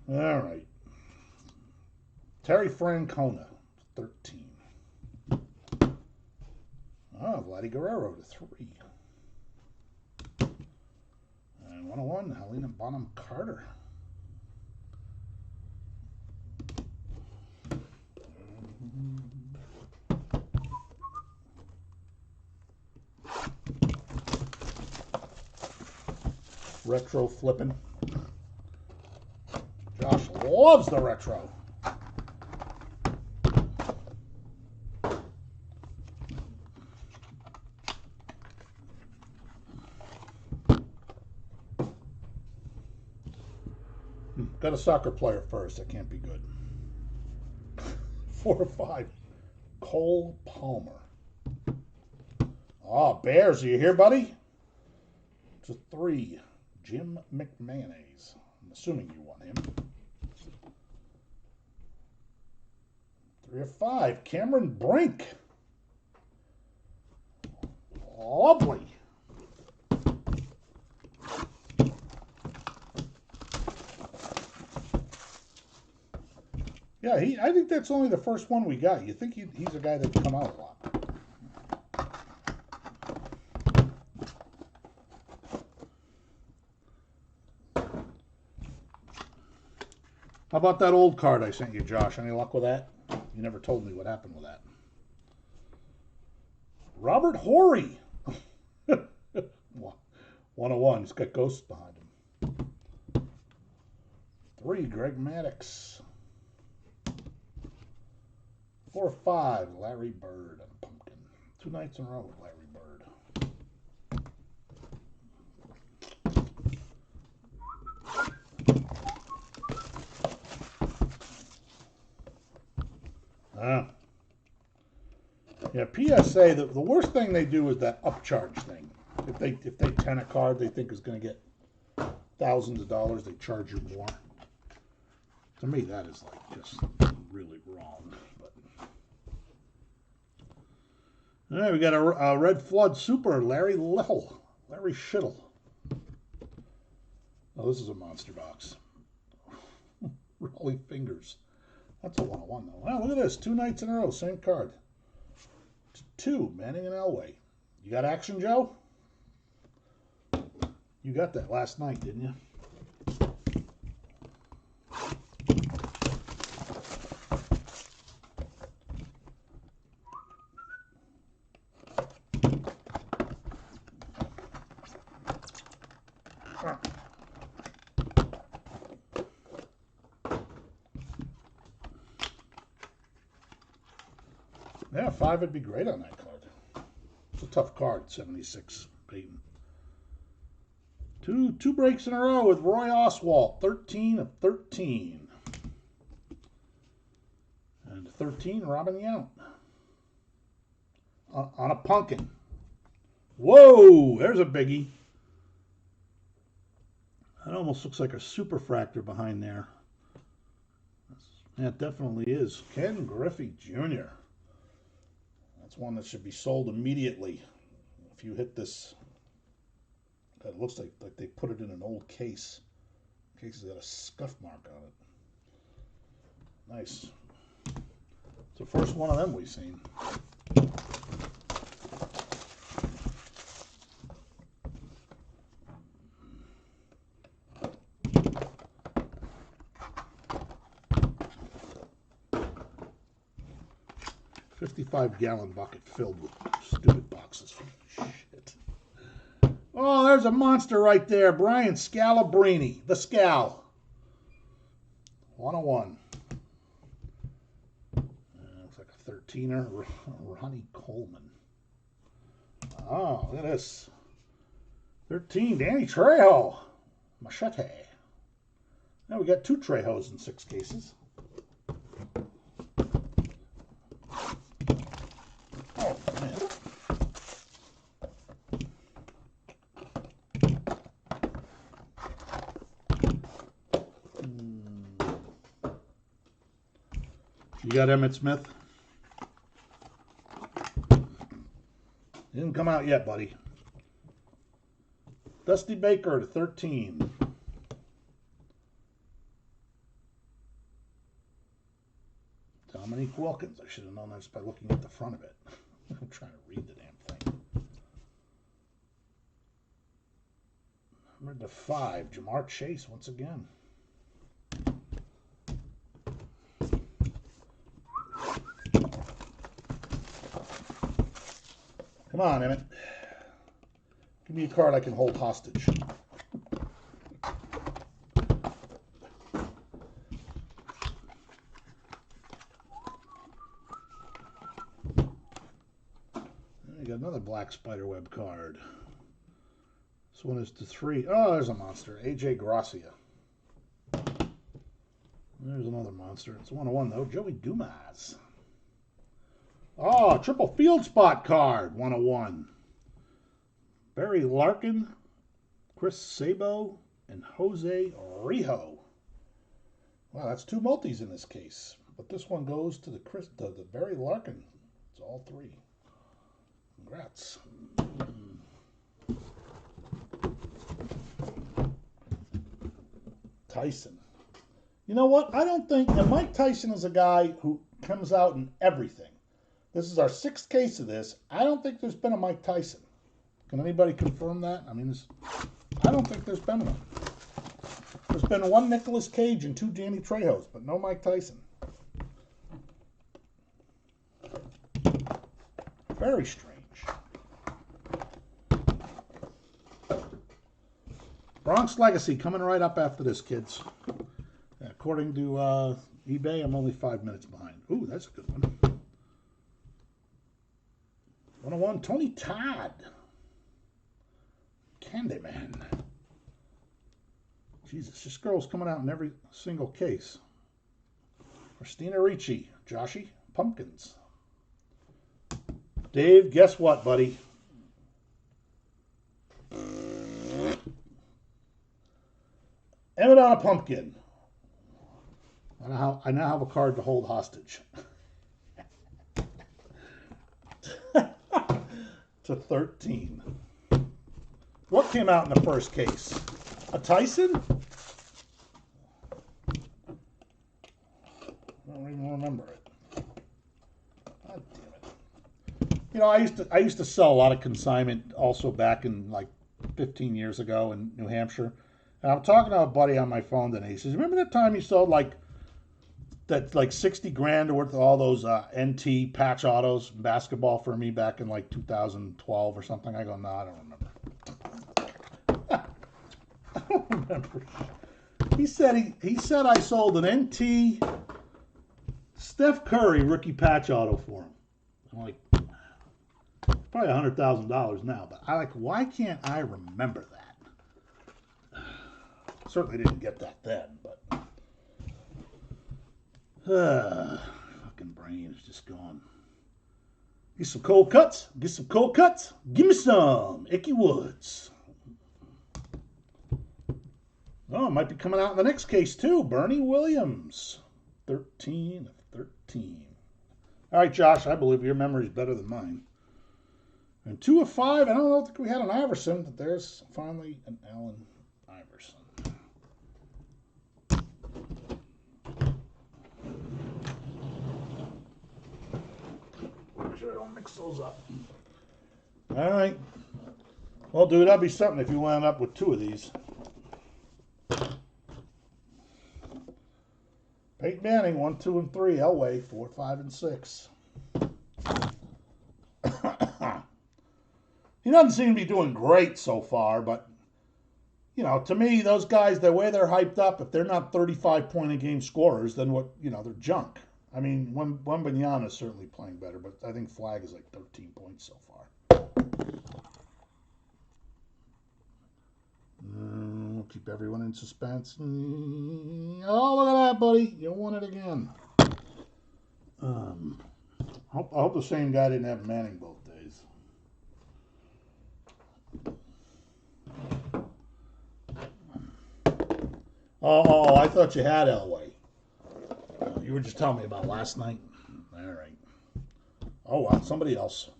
All right. Terry Francona, 13. Oh, Vladdy Guerrero to 3. And 101, Helena Bonham Carter. Retro flipping. Josh loves the retro. Got a soccer player first. That can't be good. 4 or 5. Cole Palmer. Oh, Bears. Are you here, buddy? It's a 3. Jim McManus. I'm assuming you want him. 3 or 5. Cameron Brink. Lovely. Yeah, I think that's only the first one we got. You think he's a guy that can come out a lot. How about that old card I sent you, Josh? Any luck with that? You never told me what happened with that. Robert Horry. 101. He's got ghosts behind him. 3. Greg Maddux. 4 or 5. Larry Bird on a pumpkin. 2 nights in a row with Larry Bird. Yeah, PSA, the worst thing they do is that upcharge thing. If they 10 a card they think is going to get thousands of dollars, they charge you more. To me, that is like just really wrong. But all right, we got a Red Flood Super, Larry Little, Larry Schittle. Oh, this is a monster box. Rolly Fingers. That's a 101 though. Wow, look at this. 2 nights in a row, same card. 2, Manning and Elway. You got action, Joe? You got that last night, didn't you? Yeah, 5 would be great on that card. It's a tough card, 76, Peyton. Two breaks in a row with Roy Oswalt, 13 of 13. And 13, Robin Yount. On a pumpkin. Whoa, there's a biggie. That almost looks like a superfractor behind there. Yeah, it definitely is. Ken Griffey Jr. That's one that should be sold immediately. If you hit this, it looks like they put it in an old case. The case has got a scuff mark on it. Nice. It's the first one of them we've seen. 55-gallon bucket filled with stupid boxes. Shit. Oh, there's a monster right there. Brian Scalabrine. The Scal. 101. Looks like a 13er. Ronnie Coleman. Oh, look at this. 13. Danny Trejo. Machete. Now we got 2 Trejos in 6 cases. Oh, man. You got Emmitt Smith? Didn't come out yet, buddy. Dusty Baker to 13. Dominique Wilkins. I should have known this by looking at the front of it. I'm trying to read the damn thing. Number to 5, Jamar Chase once again. Come on, Emmett. Give me a card I can hold hostage. I got another black spiderweb card. This one is to 3. Oh, there's a monster. AJ Gracia. There's another monster. It's 101 though. Joey Dumas. Oh, triple field spot card. 101. Barry Larkin, Chris Sabo, and Jose Rijo. Wow, that's 2 multis in this case. But this one goes to the Barry Larkin. It's all 3. Congrats. Tyson. You know what? I don't think that Mike Tyson is a guy who comes out in everything. This is our 6th case of this. I don't think there's been a Mike Tyson. Can anybody confirm that? I mean, I don't think there's been one. There's been 1 Nicolas Cage and 2 Danny Trejos, but no Mike Tyson. Very strange. Bronx Legacy coming right up after this, kids. According to eBay, I'm only 5 minutes behind. Ooh, that's a good one. 101, Tony Todd. Candyman. Jesus, this girl's coming out in every single case. Christina Ricci. Joshy Pumpkins. Dave, guess what, buddy? Emmett on a pumpkin. I now have a card to hold hostage. To 13. What came out in the first case? A Tyson? I don't even remember it. God damn it. You know, I used to sell a lot of consignment also back in like 15 years ago in New Hampshire. And I'm talking to a buddy on my phone today. He says, remember that time you sold like 60 grand worth of all those NT patch autos in basketball for me back in like 2012 or something? I go, no, I don't remember. I don't remember. He said I sold an NT Steph Curry rookie patch auto for him. I'm like, probably $100,000 now, but why can't I remember that? Certainly didn't get that then, but fucking brain is just gone. Get some cold cuts. Get some cold cuts. Give me some Icky Woods. Oh, it might be coming out in the next case too. Bernie Williams. 13 of 13. All right, Josh, I believe your memory is better than mine. And 2 of 5. I don't think we had an Iverson, but there's finally an Allen Iverson. Make sure I don't mix those up. All right. Well, dude, that'd be something if you wound up with 2 of these. Peyton Manning, 1, 2, and 3. Elway, 4, 5, and 6. He doesn't seem to be doing great so far, but you know, to me, those guys, the way they're hyped up, if they're not 35 point a game scorers, then what? You know, they're junk. I mean, Wembanyama is certainly playing better, but I think Flag is like 13 points so far. We'll keep everyone in suspense. Oh, look at that, buddy! You won it again. I hope the same guy didn't have Manning both days. Oh, I thought you had Elway. You were just telling me about last night. All right. Oh, well, somebody else.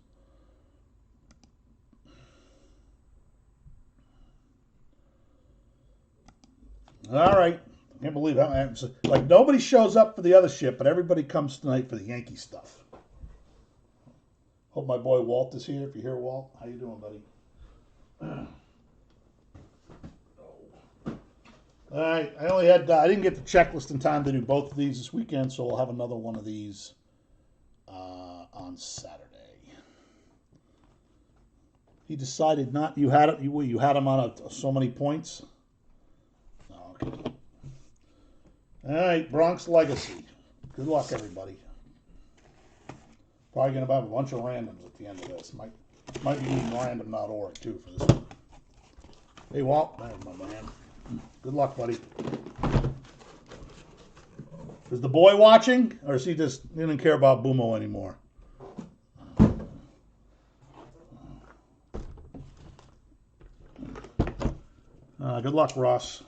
All right. I can't believe how like nobody shows up for the other shit, but everybody comes tonight for the Yankee stuff. Hope my boy Walt is here. If you're here, Walt, how you doing, buddy? All right. I didn't get the checklist in time to do both of these this weekend, so I'll have another one of these on Saturday. He decided not. You had it. You had him on so many points. Oh, okay. All right, Bronx Legacy. Good luck, everybody. Probably gonna have a bunch of randoms at the end of this. Might be using random.org too for this one. Hey, Walt, there's my man. Good luck, buddy. Is the boy watching, or is he just he didn't care about Boomo anymore? Good luck, Ross.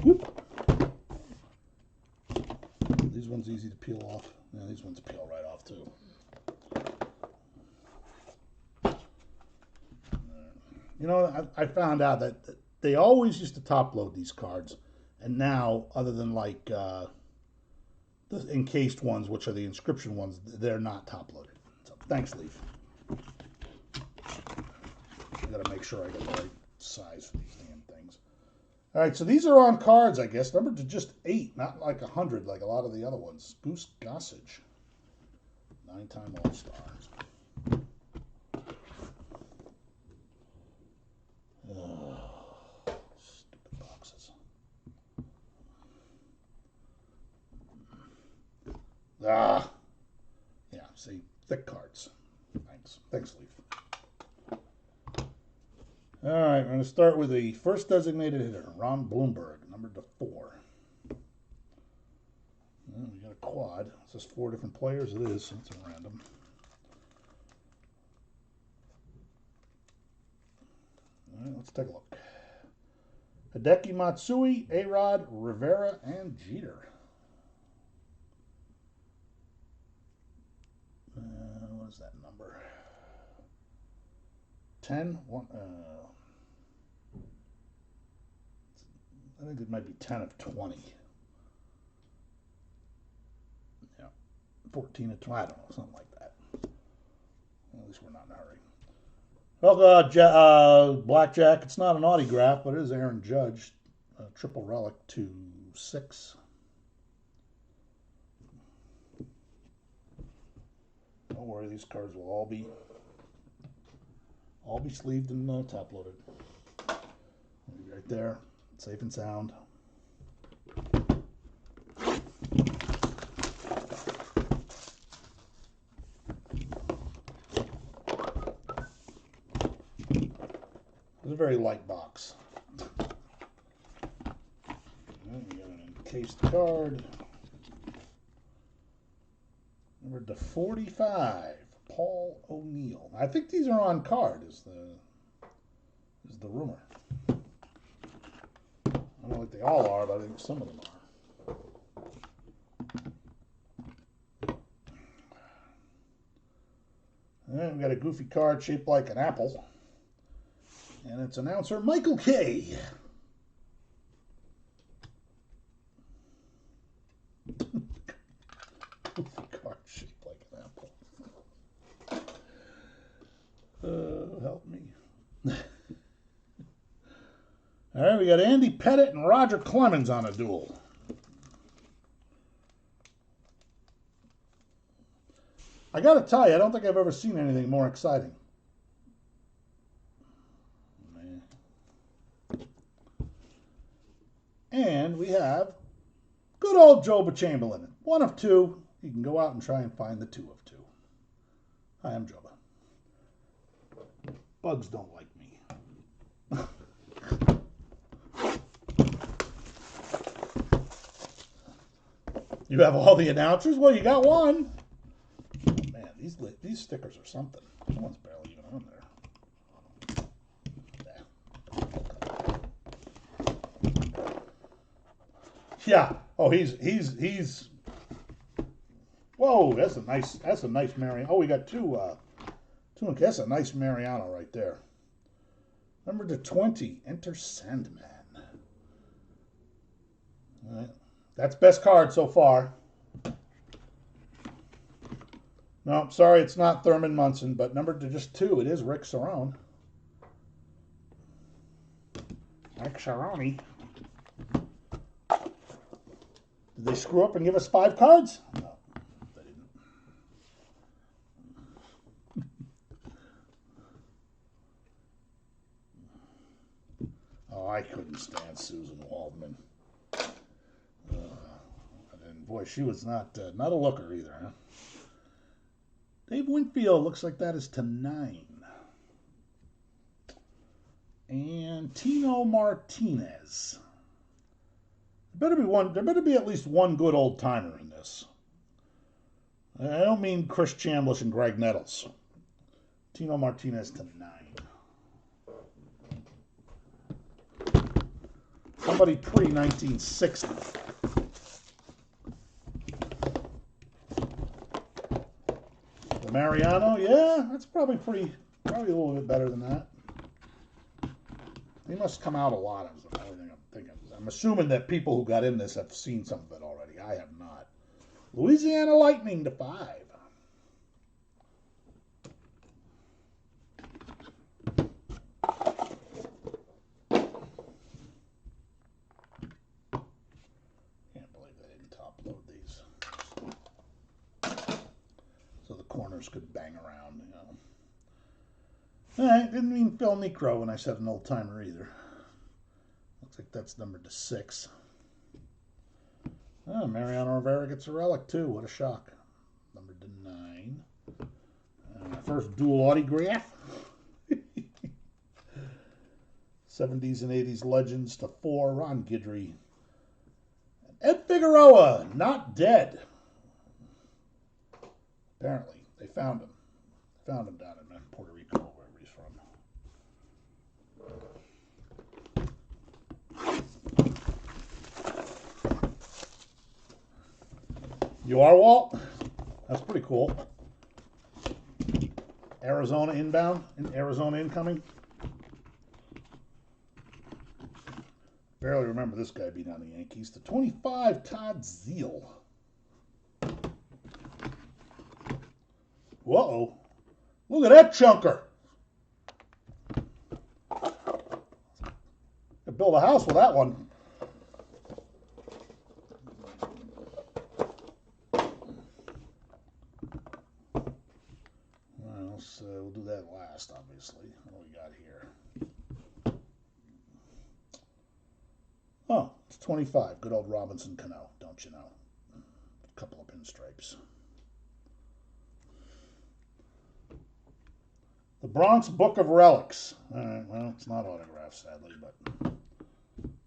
Whoop. These ones easy to peel off. Yeah, these ones peel right off too. You know, I found out that they always used to top load these cards, and now, other than like the encased ones, which are the inscription ones, they're not top loaded. So thanks, Leaf. I gotta make sure I get the right size for these damn things. All right, so these are on cards, I guess. Numbered to just 8, not like 100 like a lot of the other ones. Goose Gossage, 9-time All-Star. Stupid boxes. Yeah, see, thick cards. Thanks, Leaf. All right, we're going to start with the first designated hitter, Ron Bloomberg, numbered to 4. Well, we got a quad. It says 4 different players. It is, so it's a random. All right, let's take a look. Hideki Matsui, A-Rod, Rivera, and Jeter. What is that number? 10? I think it might be 10 of 20. Yeah. 14 of 20. I don't know, something like that. At least we're not in a hurry. Well, Blackjack, it's not an autograph, but it is Aaron Judge. Triple relic to 6. Don't worry, these cards will all be sleeved and top loaded. Right there, safe and sound. It's a very light box. And we got an encased card. Number to 45, Paul O'Neill. I think these are on card. Is the rumor? I don't know if they all are, but I think some of them are. And then we got a goofy card shaped like an apple. And it's announcer Michael Kay. Goofy card shaped like an apple. Help me. All right, we got Andy Pettit and Roger Clemens on a duel. I got to tell you, I don't think I've ever seen anything more exciting. And we have good old Joba Chamberlain. One of two. You can go out and try and find the two of two. Hi, I'm Joba. Bugs don't like me. You have all the announcers? Well, you got one. Oh, man, these stickers are something. This one's barely even on there. Yeah. Oh, he's. Whoa, that's a nice Mariano. Oh, we got two. That's a nice Mariano right there. Number to 20, Enter Sandman. All right. That's best card so far. No, sorry, it's not Thurman Munson, but number to just 2, it is Rick Cerrone. Rick Cerrone. Did they screw up and give us 5 cards? No, they didn't. Oh, I couldn't stand Susan Waldman. And boy, she was not a looker either, huh? Dave Winfield looks like that is to 9. And Tino Martinez. There better be at least one good old timer in this. I don't mean Chris Chambliss and Greg Nettles. Tino Martinez to 9. Somebody pre-1960. The Mariano, yeah, that's probably a little bit better than that. He must come out a lot. Is the only thing I'm thinking. I'm assuming that people who got in this have seen some of it already. I have not. Louisiana Lightning to 5. Can't believe they didn't top load these. So the corners could bang around, you know. I didn't mean Phil Necro when I said an old timer either. Looks like that's numbered to 6. Oh, Mariano Rivera gets a relic too. What a shock. Numbered to 9. First dual autograph. 70s and 80s legends to 4. Ron Guidry. Ed Figueroa, not dead. Apparently, they found him. Found him down in Puerto Rico, wherever he's from. You are, Walt? That's pretty cool. Arizona inbound, Arizona incoming. Barely remember this guy being on the Yankees. The 25, Todd Zeal. Whoa. Look at that chunker. Could build a house with that one. Well, we'll do that last, obviously. What do we got here? Oh, it's 25. Good old Robinson Cano, don't you know? A couple of pinstripes. The Bronx Book of Relics. All right, well, it's not autographed, sadly, but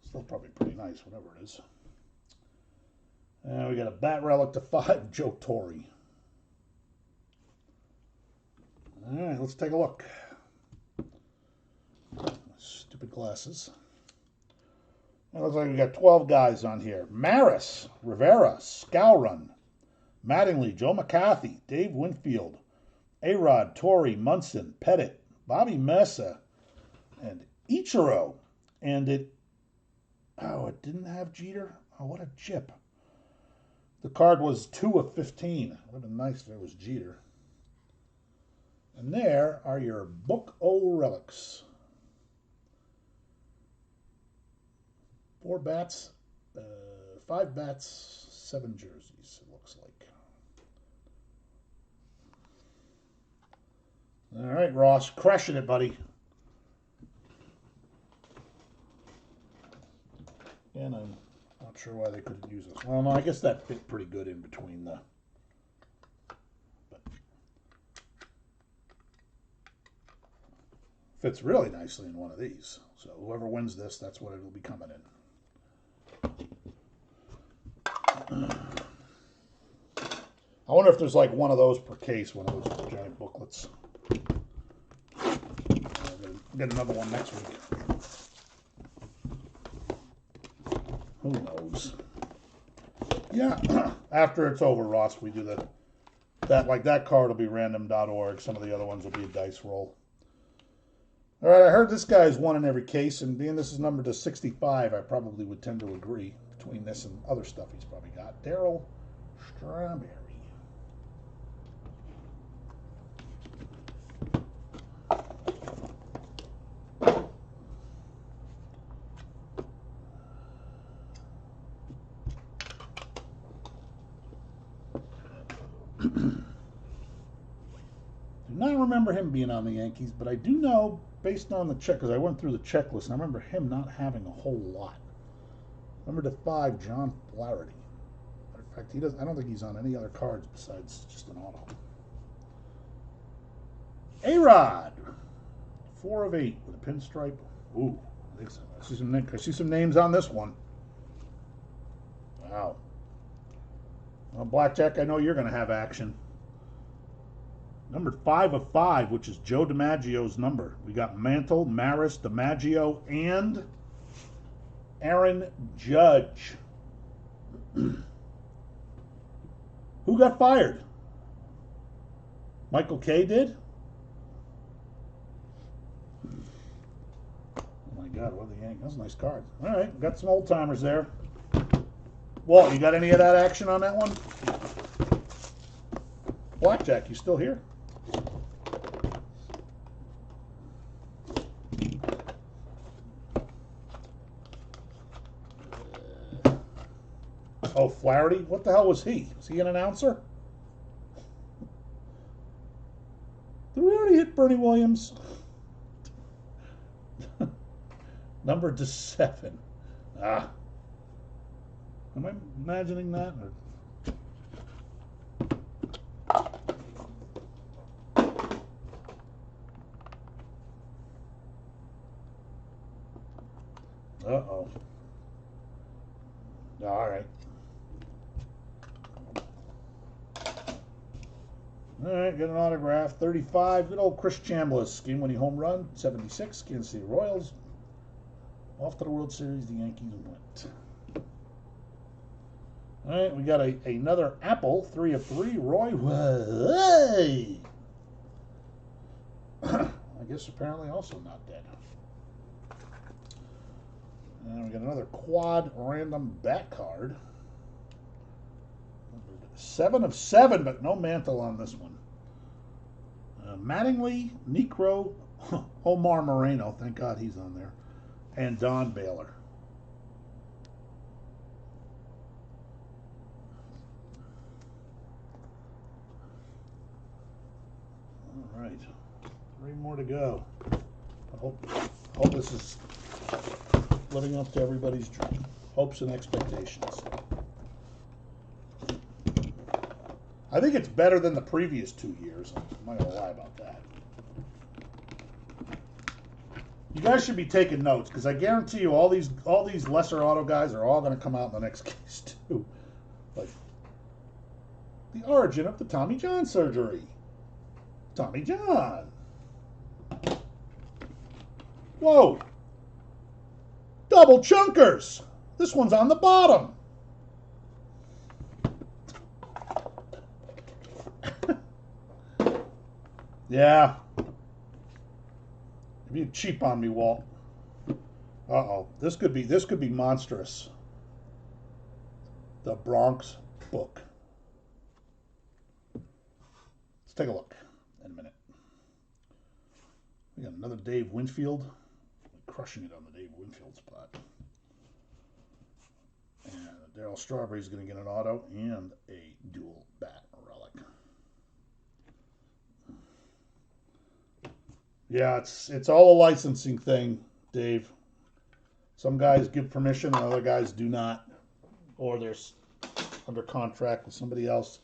still probably pretty nice, whatever it is. And we got a bat relic to 5, Joe Torre. All right, let's take a look. Stupid glasses. It looks like we got 12 guys on here. Maris, Rivera, Scowrun, Mattingly, Joe McCarthy, Dave Winfield, A-Rod, Torrey, Munson, Pettit, Bobby Mesa, and Ichiro. And it didn't have Jeter? Oh, what a chip. The card was 2 of 15. Would have been nice if it was Jeter. And there are your Book O Relics. 4 bats, 5 bats, 7 jerseys, it looks like. All right, Ross, crushing it, buddy. And I'm not sure why they couldn't use this. Well, no, I guess that fit pretty good in between the... But fits really nicely in one of these. So whoever wins this, that's what it'll be coming in. I wonder if there's like one of those per case, one of those giant booklets. I'll get another one next week. Who knows? Yeah, after it's over, Ross, we do that card will be random.org. Some of the other ones will be a dice roll. All right, I heard this guy's won in every case, and being this is numbered to 65, I probably would tend to agree between this and other stuff he's probably got. Daryl Strawberry. Do not remember him being on the Yankees, but I do know, based on the check, because I went through the checklist, and I remember him not having a whole lot. Number to 5, John Flaherty. In fact, he doesn't. I don't think he's on any other cards besides just an auto. A-Rod, 4 of 8 with a pinstripe. Ooh, I see some names on this one. Wow. Well, Blackjack, I know you're going to have action. Number 5 of 5, which is Joe DiMaggio's number. We got Mantle, Maris, DiMaggio, and Aaron Judge. Who got fired? Michael Kay did? Oh my God, what are the Yankees? That's a nice card. All right, got some old timers there. Walt, you got any of that action on that one? Blackjack, you still here? Oh, Flaherty? What the hell was he? Was he an announcer? Did we already hit Bernie Williams? Number to 7. Ah. Am I imagining that? Uh-oh. All right. All right, get an autograph. 35, good old Chris Chambliss. Game-winning home run. 76, Kansas City Royals. Off to the World Series, the Yankees went. All right, we got another Apple, 3 of 3. Roy, hey! I guess apparently also not dead. And we got another quad random back card. 7 of 7, but no Mantle on this one. Mattingly, Necro, Omar Moreno, thank God he's on there, and Don Baylor. All right, 3 more to go. I hope this is living up to everybody's hopes and expectations. I think it's better than the previous 2 years. I'm not gonna lie about that. You guys should be taking notes because I guarantee you all these lesser auto guys are all going to come out in the next case too. Like the origin of the Tommy John surgery. Tommy John. Whoa. Double chunkers. This one's on the bottom. Yeah. You're being cheap on me, Walt. Uh-oh. This could be monstrous. The Bronx book. Let's take a look in a minute. We got another Dave Winfield. Crushing it on the Dave Winfield spot. Darryl Strawberry's going to get an auto and a dual bat relic. Yeah, it's all a licensing thing, Dave. Some guys give permission and other guys do not. Or they're under contract with somebody else.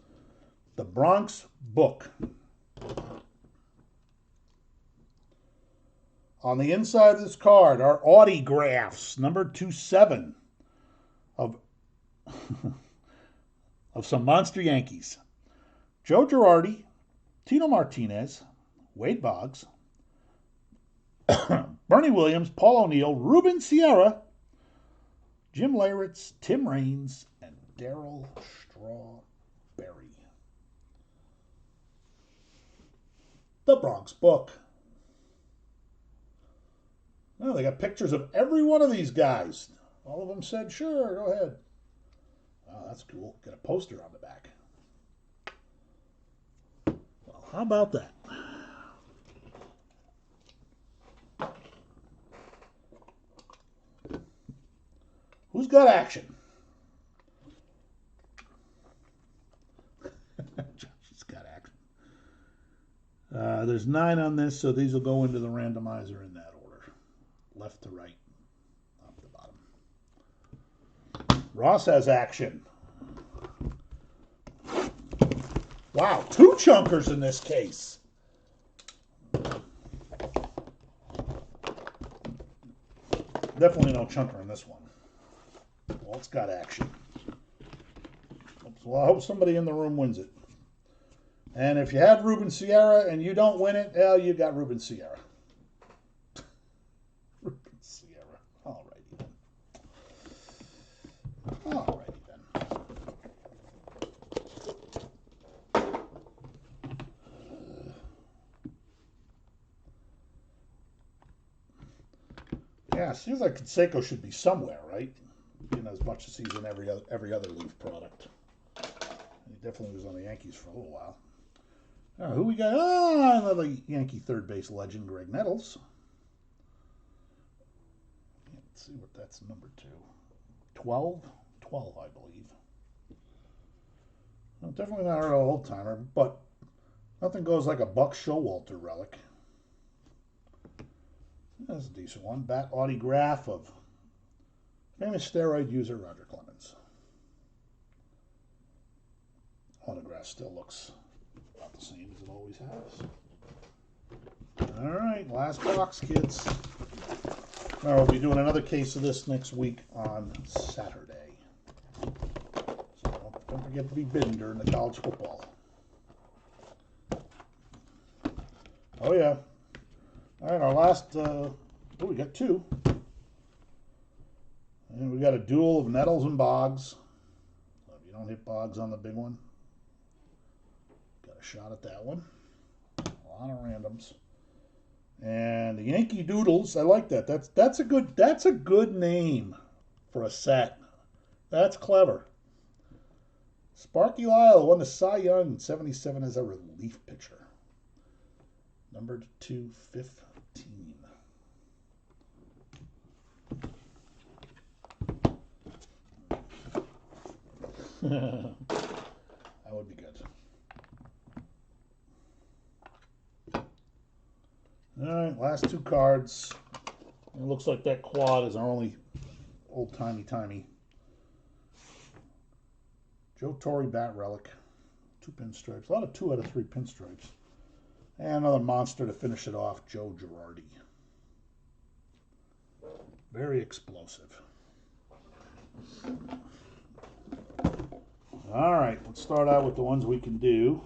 The Bronx book. On the inside of this card are autographs, number 27 of of some monster Yankees. Joe Girardi, Tino Martinez, Wade Boggs, Bernie Williams, Paul O'Neill, Ruben Sierra, Jim Leyritz, Tim Raines, and Darryl Strawberry. The Bronx book. Oh, they got pictures of every one of these guys. All of them said, sure, go ahead. Oh, that's cool. Got a poster on the back. Well, how about that? Who's got action? Josh's got action. There's 9 on this, so these will go into the randomizer in that order. Left to right, up to bottom. Ross has action. Wow, 2 chunkers in this case. Definitely no chunker in this one. Well, it's got action. Well, I hope somebody in the room wins it. And if you have Ruben Sierra and you don't win it, well, you got Ruben Sierra. Ruben Sierra. All righty then. All righty then. Yeah, seems like Canseco should be somewhere, right? As much as he's in every other Leaf product. He definitely was on the Yankees for a little while. Who we got? Oh, another Yankee third base legend, Greg Nettles. Let's see what that's number 2. 12? 12, I believe. Well, definitely not an old timer, but nothing goes like a Buck Showalter relic. That's a decent one. Bat autograph of famous steroid user Roger Clemens. Autograph still looks about the same as it always has. All right, last box, kids. Now we'll be doing another case of this next week on Saturday. So don't forget to be bidding during the college football. Oh yeah. All right, our last. We got 2. And we got a duel of Nettles and Boggs. So if you don't hit Boggs on the big one, got a shot at that one. A lot of randoms. And the Yankee Doodles, I like that. That's a good name for a set. That's clever. Sparky Lyle won the Cy Young in '77 as a relief pitcher. Numbered to 15. That would be good. All right, last 2 cards. It looks like that quad is our only old-timey. Joe Torre bat relic. 2 pinstripes. A lot of 2 out of 3 pinstripes. And another monster to finish it off, Joe Girardi. Very explosive. All right, let's start out with the ones we can do.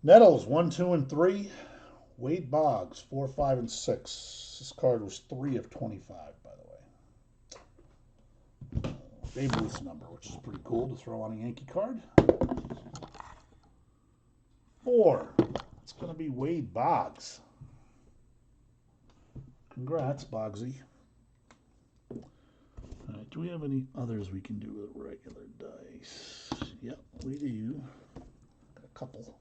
Nettles, 1, 2, and 3. Wade Boggs, 4, 5, and 6. This card was 3 of 25, by the way. Babe Ruth's number, which is pretty cool to throw on a Yankee card. 4. It's going to be Wade Boggs. Congrats, Boggsy. All right, do we have any others we can do with regular dice? Yep, we do. Got a couple.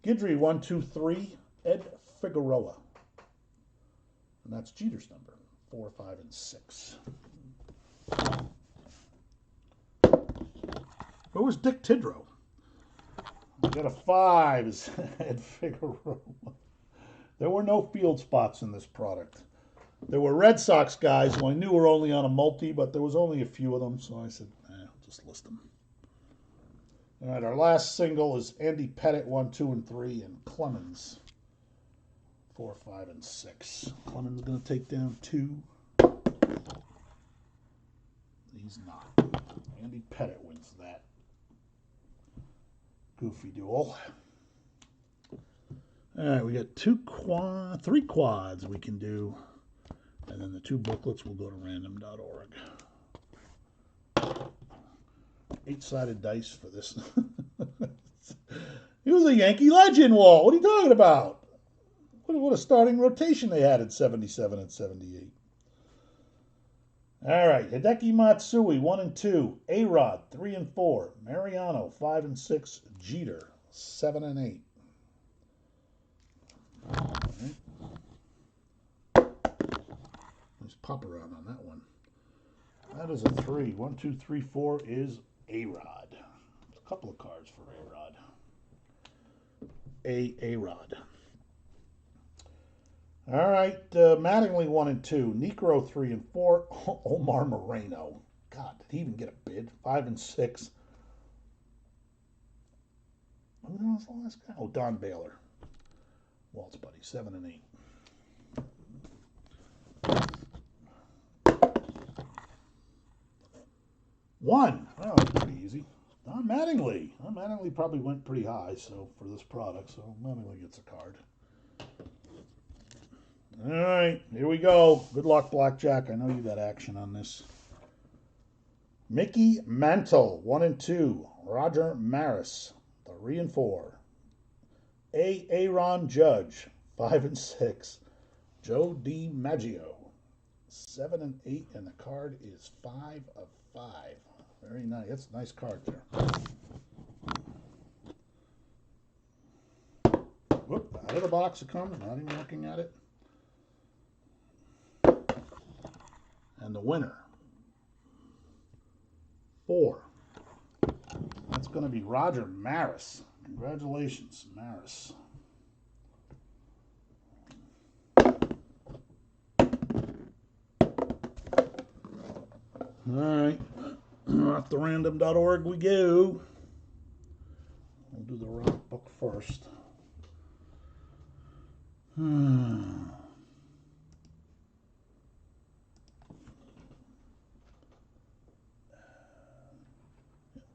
Guidry, 1, 2, 3. Ed Figueroa. And that's Jeter's number, 4, 5, and 6. Who was Dick Tidrow? We got a 5 is Ed Figueroa. There were no field spots in this product. There were Red Sox guys who I knew were only on a multi, but there was only a few of them, so I said, I'll just list them. All right, our last single is Andy Pettitte, 1, 2, and 3, and Clemens, 4, 5, and 6. Clemens going to take down 2. He's not. Andy Pettitte wins that goofy duel. All right, we got 3 quads we can do, and then the 2 booklets will go to random.org. 8-sided dice for this. He was a Yankee legend, Walt. What are you talking about? What a starting rotation they had at 77 and 78. All right, Hideki Matsui, 1 and 2. A-Rod, 3 and 4. Mariano, 5 and 6. Jeter, 7 and 8. All right. Nice pop around on that one. That is a 3. 1, 2, 3, 4 is A-Rod. A couple of cards for A-Rod. A-Rod. All right, Mattingly 1 and 2. Necro 3 and 4. Omar Moreno. God, did he even get a bid? 5 and 6. Who the hell's the last guy? Oh, Don Baylor. Walt's buddy, 7 and 8. 1. Oh, that's pretty easy. Don Mattingly. Don Mattingly probably went pretty high so for this product, so Mattingly gets a card. All right, here we go. Good luck, Blackjack. I know you got action on this. Mickey Mantle, 1 and 2. Roger Maris, 3 and 4. Aaron Judge, 5 and 6. Joe DiMaggio, 7 and 8, and the card is 5 of 5. Very nice. That's a nice card there. Whoop, out of the box it comes. Not even looking at it. And the winner, 4. That's going to be Roger Maris. Congratulations, Maris. All right, off the random.org we go. We'll do the rock book first.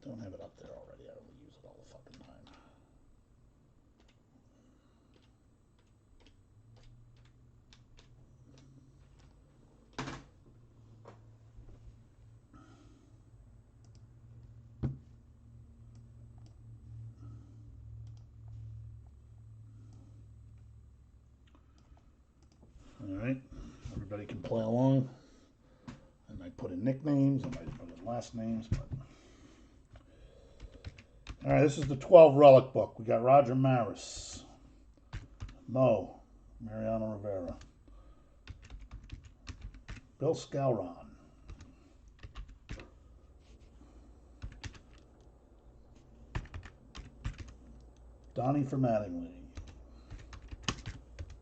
Don't have it up there already. I will use it all the fucking time. All right, everybody can play along. I might put in nicknames, I might put in last names, but all right, this is the 12 relic book. We got Roger Maris, Mo, Mariano Rivera, Bill Scowron, Donnie for Mattingly,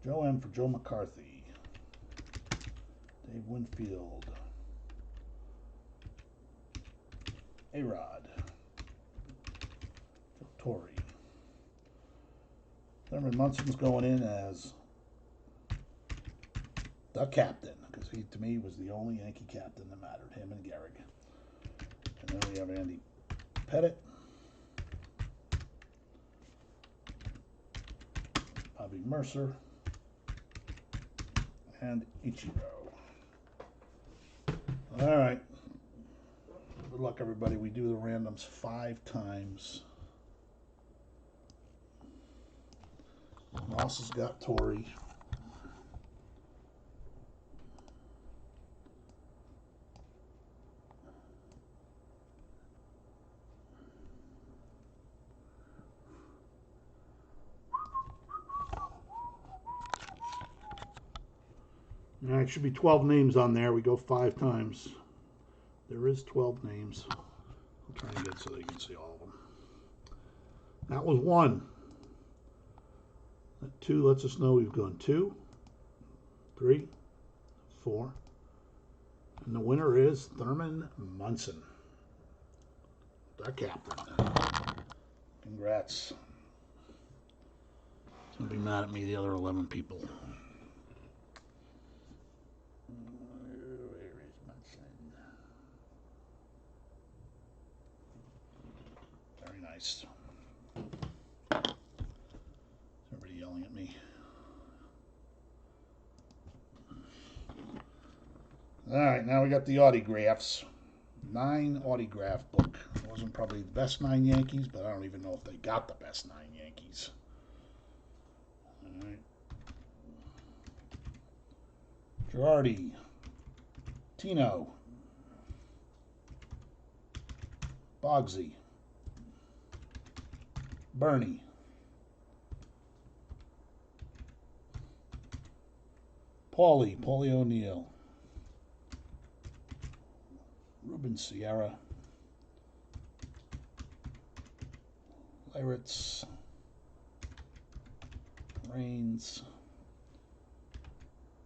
Joe M for Joe McCarthy, Dave Winfield, A-Rod, Joe Torre. Thurman Munson's going in as the captain, because he, to me, was the only Yankee captain that mattered, him and Gehrig. And then we have Andy Pettitte, Bobby Mercer, and Ichiro. All right. Good luck, everybody. We do the randoms 5 times. Moss has got Torre. All right, should be 12 names on there. We go 5 times. There is 12 names. I'll try and get so that you can see all of them. That was 1. That 2 lets us know we've gone 2, 3, 4. And the winner is Thurman Munson, the captain. Congrats. He's going to be mad at me, the other 11 people. Very nice. Everybody yelling at me. All right, now we got the autographs. 9 autograph book. It wasn't probably the best 9 Yankees, but I don't even know if they got the best 9 Yankees. All right. Girardi, Tino, Bogsy, Bernie, Paulie O'Neill, Ruben Sierra, Lyritz, Reigns,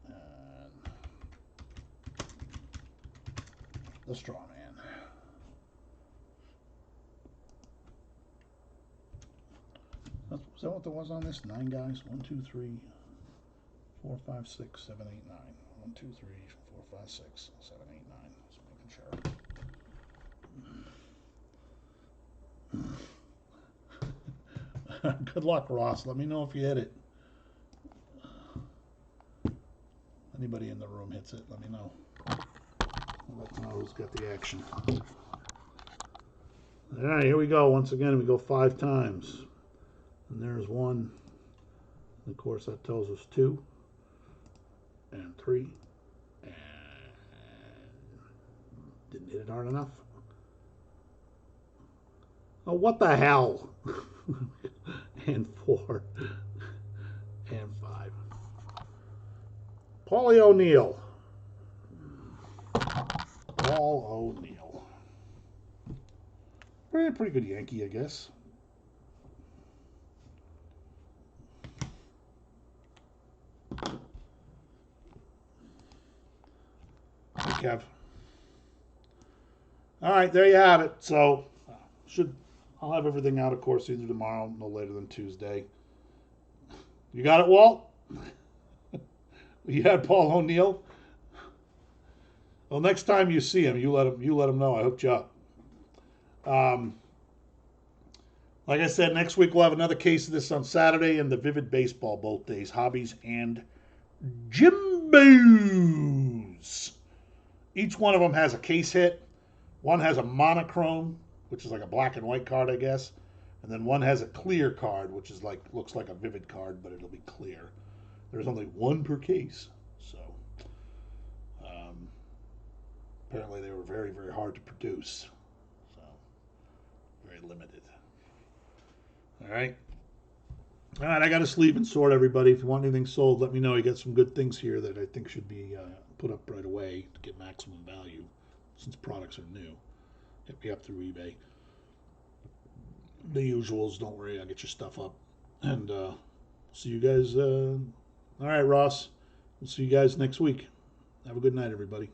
and the Straw Man. Is that what there was on this? 9 guys? 1, 2, 3, 4, 5, 6, 7, 8, 9. 1, 2, 3, 4, 5, 6, 7, 8, 9. Just making sure. Good luck, Ross. Let me know if you hit it. Anybody in the room hits it, let me know. I'll let you know who's got the action. All right, here we go. Once again, we go 5 times. And there's 1. And of course, that tells us 2. And 3. And didn't hit it hard enough. Oh, what the hell? And 4. And 5. Paulie O'Neill. Paul O'Neill. Pretty good Yankee, I guess. Hey, Kev. All right, there you have it. So, I'll have everything out, of course, either tomorrow, no later than Tuesday. You got it, Walt? You had Paul O'Neill? Well, next time you see him, you let him know I hooked you up. Like I said, next week we'll have another case of this on Saturday and the Vivid Baseball both days, hobbies and Jimbos. Each one of them has a case hit. One has a monochrome, which is like a black and white card, I guess. And then one has a clear card, which is looks like a Vivid card, but it'll be clear. There's only 1 per case. So apparently they were very, very hard to produce. So very limited. All right, I got to sleep and sort, everybody. If you want anything sold, let me know. You got some good things here that I think should be put up right away to get maximum value since products are new. Hit me up through eBay. The usuals, don't worry, I'll get your stuff up. And see you guys. All right, Ross. We'll see you guys next week. Have a good night, everybody.